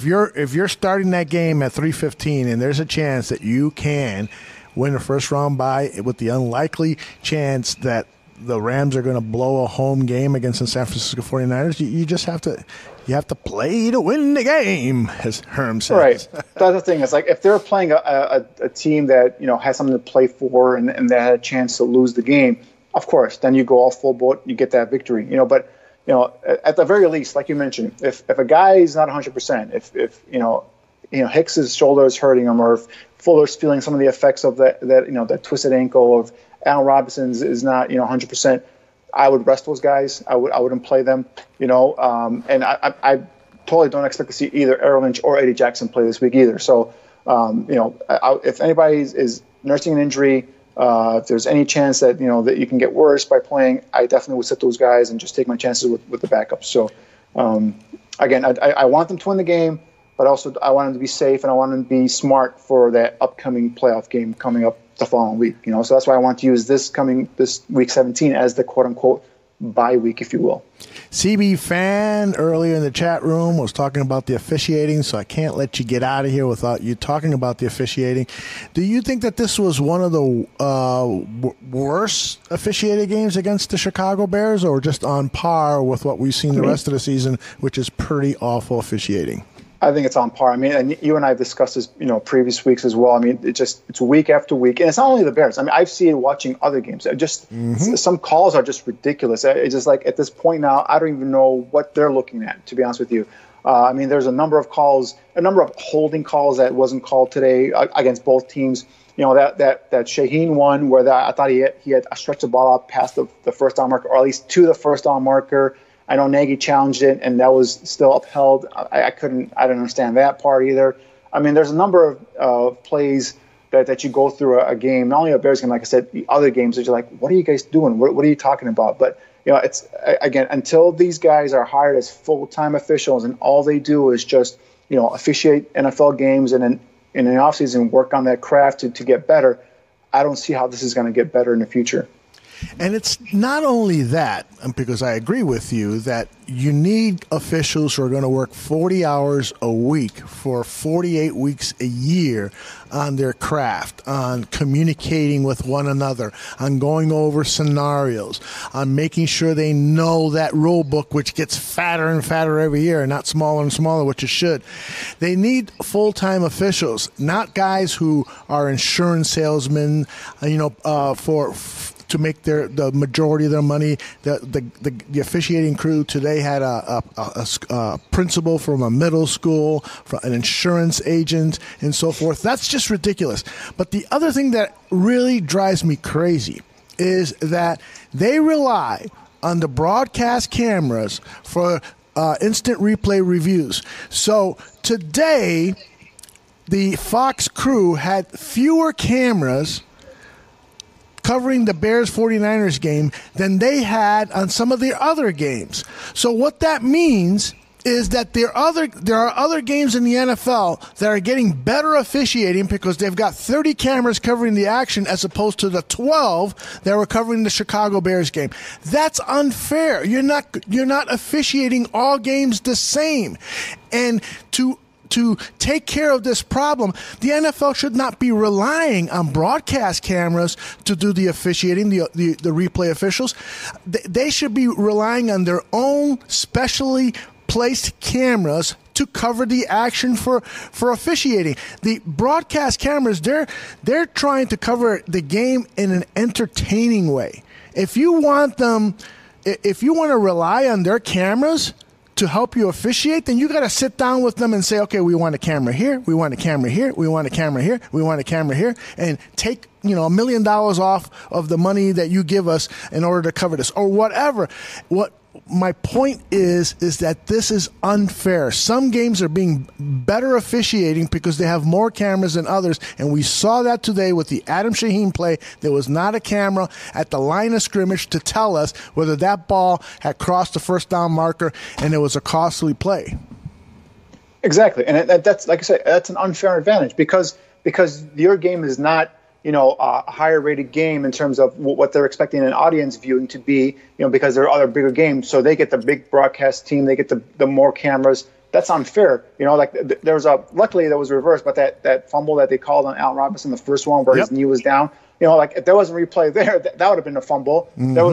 you're starting that game at 3:15 and there's a chance that you can win a first round bye with the unlikely chance that the Rams are going to blow a home game against the San Francisco 49ers, you just have to play to win the game, as Herm says. Right. That's the thing. It's like if they're playing a team that has something to play for and they had a chance to lose the game, of course, then you go all full boat, you get that victory. But at the very least, like you mentioned, if a guy is not 100%, if Hicks's shoulder is hurting him, or if Fuller's feeling some of the effects of that twisted ankle, or if Allen Robinson's is not 100%. I would rest those guys. I wouldn't play them. And I totally don't expect to see either Errol Lynch or Eddie Jackson play this week either. So if anybody is nursing an injury, if there's any chance that that you can get worse by playing, I definitely would sit those guys and just take my chances with the backups. So again, I want them to win the game, but also I want them to be safe and I want them to be smart for that upcoming playoff game coming up the following week. So that's why I want to use this week 17 as the quote unquote bye week, if you will. CB Fan earlier in the chat room was talking about the officiating, so I can't let you get out of here without you talking about the officiating. Do you think that this was one of the worst officiated games against the Chicago Bears, or just on par with what we've seen the rest of the season, which is pretty awful officiating? I think it's on par. I mean, and you and I have discussed this, previous weeks as well. I mean, it's week after week, and it's not only the Bears. I mean, I've seen it watching other games. Some calls are just ridiculous. It's just like at this point now, I don't even know what they're looking at, to be honest with you. I mean, there's a number of holding calls that wasn't called today against both teams. That Shaheen one where I thought he had stretched the ball out past the first down marker, or at least to the first down marker. I know Nagy challenged it, and that was still upheld. I didn't understand that part either. I mean, there's a number of plays that you go through a game, not only a Bears game, like I said, the other games that you're like, what are you guys doing? What are you talking about? But, it's, again, until these guys are hired as full-time officials and all they do is just, officiate NFL games and then in the offseason work on that craft to get better, I don't see how this is going to get better in the future. And it's not only that, because I agree with you, that you need officials who are going to work 40 hours a week for 48 weeks a year on their craft, on communicating with one another, on going over scenarios, on making sure they know that rule book, which gets fatter and fatter every year, and not smaller and smaller, which it should. They need full-time officials, not guys who are insurance salesmen, to make the majority of their money. The officiating crew today had a principal from a middle school, an insurance agent, and so forth. That's just ridiculous. But the other thing that really drives me crazy is that they rely on the broadcast cameras for instant replay reviews. So today, the Fox crew had fewer cameras covering the Bears 49ers game than they had on some of their other games. So what that means is that there are other games in the NFL that are getting better officiating because they've got 30 cameras covering the action as opposed to the 12 that were covering the Chicago Bears game. That's unfair. You're not officiating all games the same. And to take care of this problem, the NFL should not be relying on broadcast cameras to do the officiating, the replay officials. They should be relying on their own specially placed cameras to cover the action for officiating. The broadcast cameras, they're trying to cover the game in an entertaining way. If you want to rely on their cameras to help you officiate, then you got to sit down with them and say, okay, we want a camera here, we want a camera here, we want a camera here, we want a camera here, and take $1 million off of the money that you give us in order to cover this, or whatever. What my point is that this is unfair. Some games are being better officiating because they have more cameras than others, and we saw that today with the Adam Shaheen play. There was not a camera at the line of scrimmage to tell us whether that ball had crossed the first down marker, and it was a costly play. Exactly, and that's, like I said, that's an unfair advantage because your game is not a higher rated game in terms of what they're expecting an audience viewing to be, because there are other bigger games. So they get the big broadcast team, they get the more cameras. That's unfair. Luckily that was reversed, but that fumble that they called on Allen Robinson, the first one where his knee was down, if there wasn't replay there, that would have been a fumble. Mm-hmm. There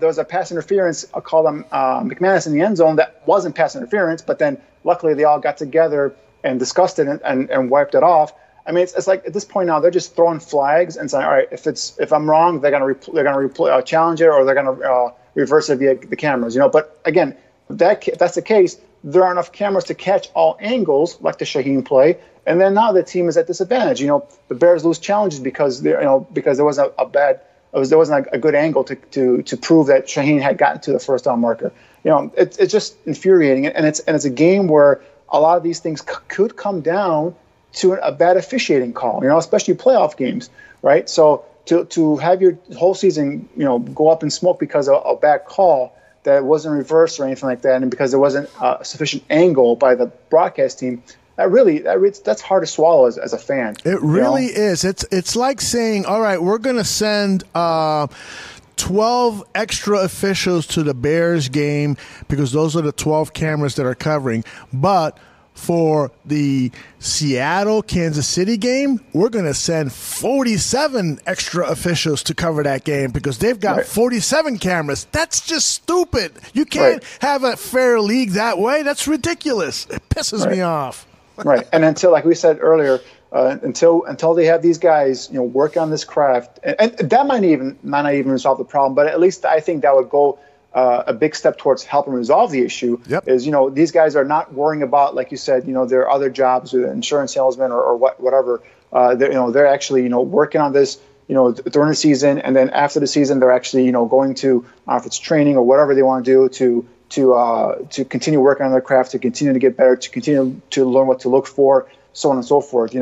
was a pass interference called on McManus in the end zone that wasn't pass interference, but then luckily they all got together and discussed it and wiped it off. I mean, it's like at this point now they're just throwing flags and saying, all right, if I'm wrong, they're gonna challenge it, or they're gonna reverse it via the cameras. But again, if that's the case, there are enough cameras to catch all angles, like the Shaheen play, and then now the team is at disadvantage. The Bears lose challenges because there wasn't there wasn't a good angle to prove that Shaheen had gotten to the first down marker. It's just infuriating, and it's a game where a lot of these things could come down to a bad officiating call, especially playoff games, right? So to have your whole season, go up in smoke because of a bad call that wasn't reversed or anything like that, and because there wasn't a sufficient angle by the broadcast team, that's hard to swallow as a fan. It really is. It's like saying, all right, we're going to send 12 extra officials to the Bears game because those are the 12 cameras that are covering, but for the Seattle-Kansas City game, we're going to send 47 extra officials to cover that game because they've got 47 cameras. That's just stupid. You can't have a fair league that way. That's ridiculous. It pisses me off. Right, and until, like we said earlier, until they have these guys, work on this craft, and that might not even resolve the problem, but at least I think that would go a big step towards helping resolve the issue. Yep. Is these guys are not worrying about, like you said, their other jobs, insurance salesmen or whatever. They're actually working on this during the season, and then after the season they're actually going to, if it's training or whatever they want to do to continue working on their craft, to continue to get better, to continue to learn what to look for, so on and so forth.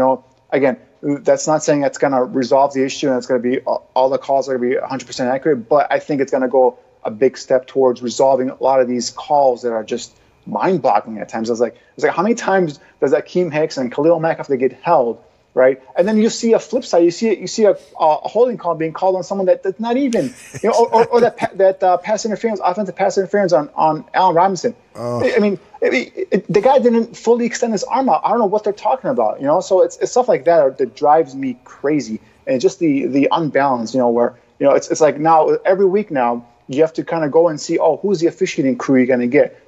Again, that's not saying that's going to resolve the issue and it's going to be all the calls are going to be 100% accurate, but I think it's going to go a big step towards resolving a lot of these calls that are just mind-boggling at times. It's like how many times does Akeem Hicks and Khalil Mack have to get held, right? And then you see a flip side. You see a holding call being called on someone that's not even, or that pass interference, offensive pass interference on Allen Robinson. I mean, the guy didn't fully extend his arm out. I don't know what they're talking about, So it's stuff like that drives me crazy, and just the unbalance, where it's like now every week now you have to kind of go and see, who's the officiating crew you're going to get.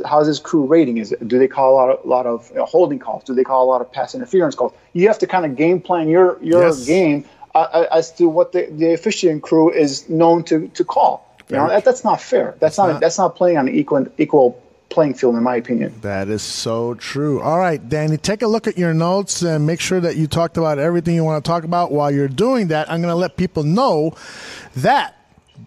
How's his crew rating? Do they call a lot of holding calls? Do they call a lot of pass interference calls? You have to kind of game plan your game as to what the officiating crew is known to call. That's not fair. That's not playing on an equal playing field, in my opinion. That is so true. All right, Danny, take a look at your notes and make sure that you talked about everything you want to talk about. While you're doing that, I'm going to let people know that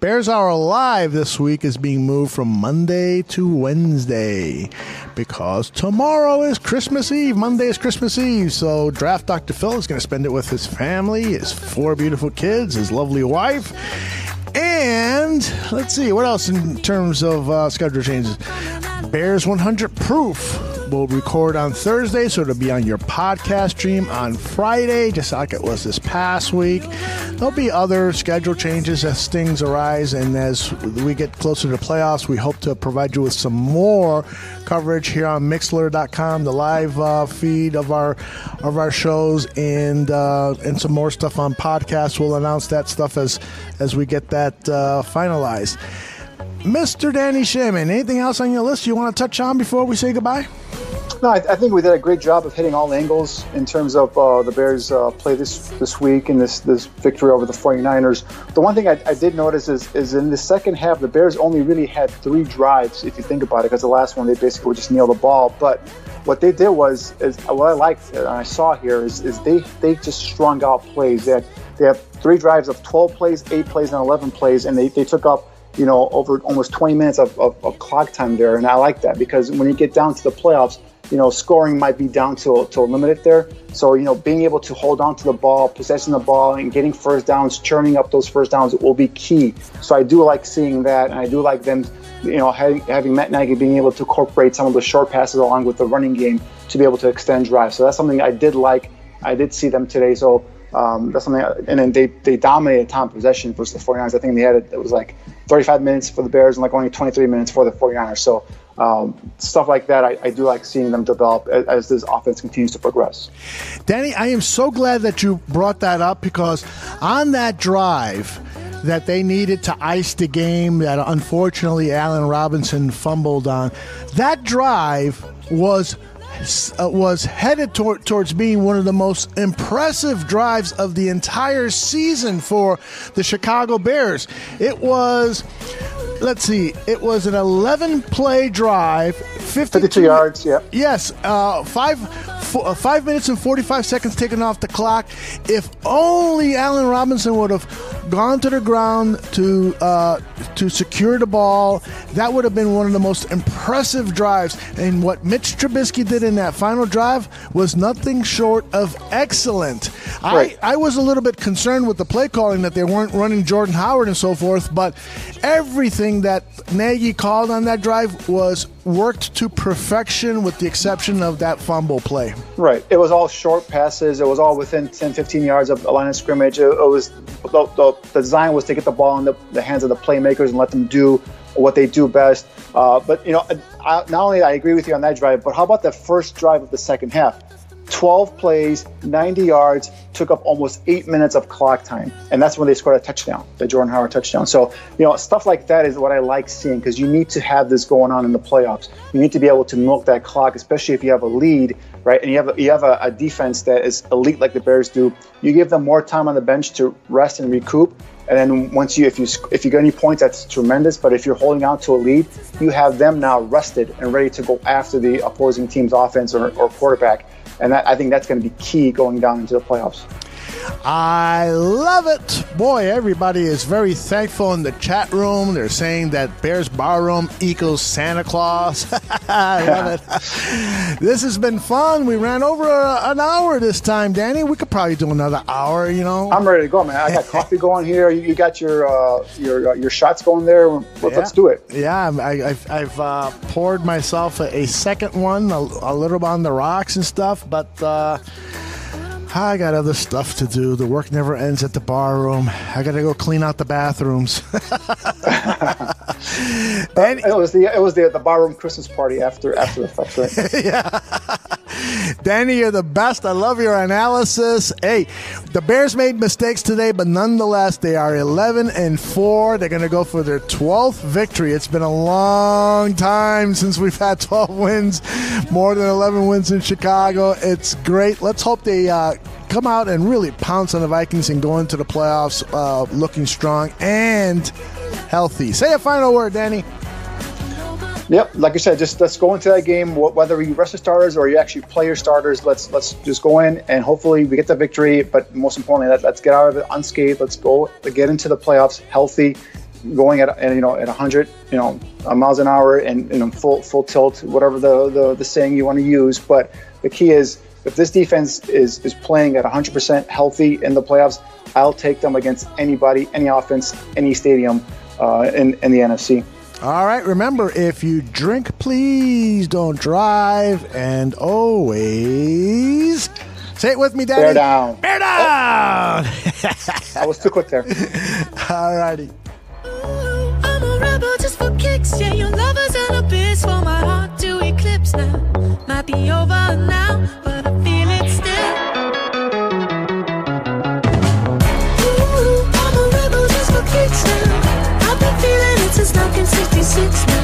Bears Hour Live this week is being moved from Monday to Wednesday because tomorrow is Christmas Eve. Monday is Christmas Eve. So Draft Dr. Phil is going to spend it with his family, his 4 beautiful kids, his lovely wife. And let's see, what else in terms of schedule changes? Bears 100 Proof will record on Thursday, so it'll be on your podcast stream on Friday, just like it was this past week. There'll be other schedule changes as things arise, and as we get closer to playoffs, we hope to provide you with some more coverage here on Mixlr.com, the live feed of our shows, and some more stuff on podcasts. We'll announce that stuff as we get that finalized. Mr. Danny Sherman, anything else on your list you want to touch on before we say goodbye? No, I think we did a great job of hitting all angles in terms of the Bears' play this week and this victory over the 49ers. The one thing I did notice is in the second half, the Bears only really had 3 drives, if you think about it, because the last one they basically would just nail the ball. But what they did is what I liked and I saw here is they just strung out plays. They have 3 drives of 12 plays, 8 plays, and 11 plays, and they took up over almost 20 minutes of clock time there. And I like that because when you get down to the playoffs, scoring might be down to a limit there. So, being able to hold on to the ball, possessing the ball, and getting first downs, churning up those first downs will be key. So I do like seeing that, and I do like them, having Matt Nagy being able to incorporate some of the short passes along with the running game to be able to extend drives. So that's something I did like. I did see them today. So that's something. And then they dominated time possession versus the 49ers. I think they had it was like 35 minutes for the Bears and like only 23 minutes for the 49ers. So stuff like that, I do like seeing them develop as this offense continues to progress. Danny, I am so glad that you brought that up because on that drive that they needed to ice the game that unfortunately Allen Robinson fumbled on, that drive was headed towards being one of the most impressive drives of the entire season for the Chicago Bears. It was, it was an 11-play drive, 52 yards, yeah. Yes, 5 minutes and 45 seconds taken off the clock. If only Allen Robinson would have gone to the ground to secure the ball, that would have been one of the most impressive drives. And what Mitch Trubisky did in that final drive was nothing short of excellent. Right. I was a little bit concerned with the play calling that they weren't running Jordan Howard and so forth, but everything that Nagy called on that drive was worked to perfection with the exception of that fumble play. Right. It was all short passes. It was all within 10, 15 yards of the line of scrimmage. It was the design was to get the ball in the hands of the playmakers and let them do what they do best. But, not only I agree with you on that drive, but how about the first drive of the second half? 12 plays, 90 yards, took up almost 8 minutes of clock time. And that's when they scored a touchdown, the Jordan Howard touchdown. So, stuff like that is what I like seeing because you need to have this going on in the playoffs. You need to be able to milk that clock, especially if you have a lead, right? And you have a defense that is elite like the Bears do. You give them more time on the bench to rest and recoup. And then once if you get any points, that's tremendous. But if you're holding on to a lead, you have them now rested and ready to go after the opposing team's offense or quarterback. And I think that's going to be key going down into the playoffs. I love it. Boy, everybody is very thankful in the chat room. They're saying that Bears Barroom equals Santa Claus. I love it. This has been fun. We ran over an hour this time, Danny. We could probably do another hour, I'm ready to go, man. I got coffee going here. You got your shots going there. Let's do it. Yeah, I've poured myself a second one, a little on the rocks and stuff, but I got other stuff to do. The work never ends at the bar room. I got to go clean out the bathrooms. It was the barroom Christmas party after the effects, right? Yeah. Danny, you're the best. I love your analysis. Hey, the Bears made mistakes today, but nonetheless, they are 11-4. They're going to go for their 12th victory. It's been a long time since we've had 12 wins, more than 11 wins in Chicago. It's great. Let's hope they come out and really pounce on the Vikings and go into the playoffs looking strong and healthy. Say a final word, Danny. Yep, like I said, just let's go into that game. Whether you rest the starters or you actually play your starters, let's just go in and hopefully we get the victory. But most importantly, let's get out of it unscathed. Let's go get into the playoffs healthy, going at 100 miles an hour and full tilt, whatever the saying you want to use. But the key is, if this defense is playing at 100% healthy in the playoffs, I'll take them against anybody, any offense, any stadium in the NFC. All right, remember, if you drink, please don't drive, and always say it with me, Daddy. Bear down. Bear down! I was too quick there. All righty. I'm a rebel just for kicks. Yeah, your lover's an abyss for my heart to eclipse now. Might be over now, but I feel it still. Ooh, I'm a rebel just for kicks now. I've been feeling it since 1966 now.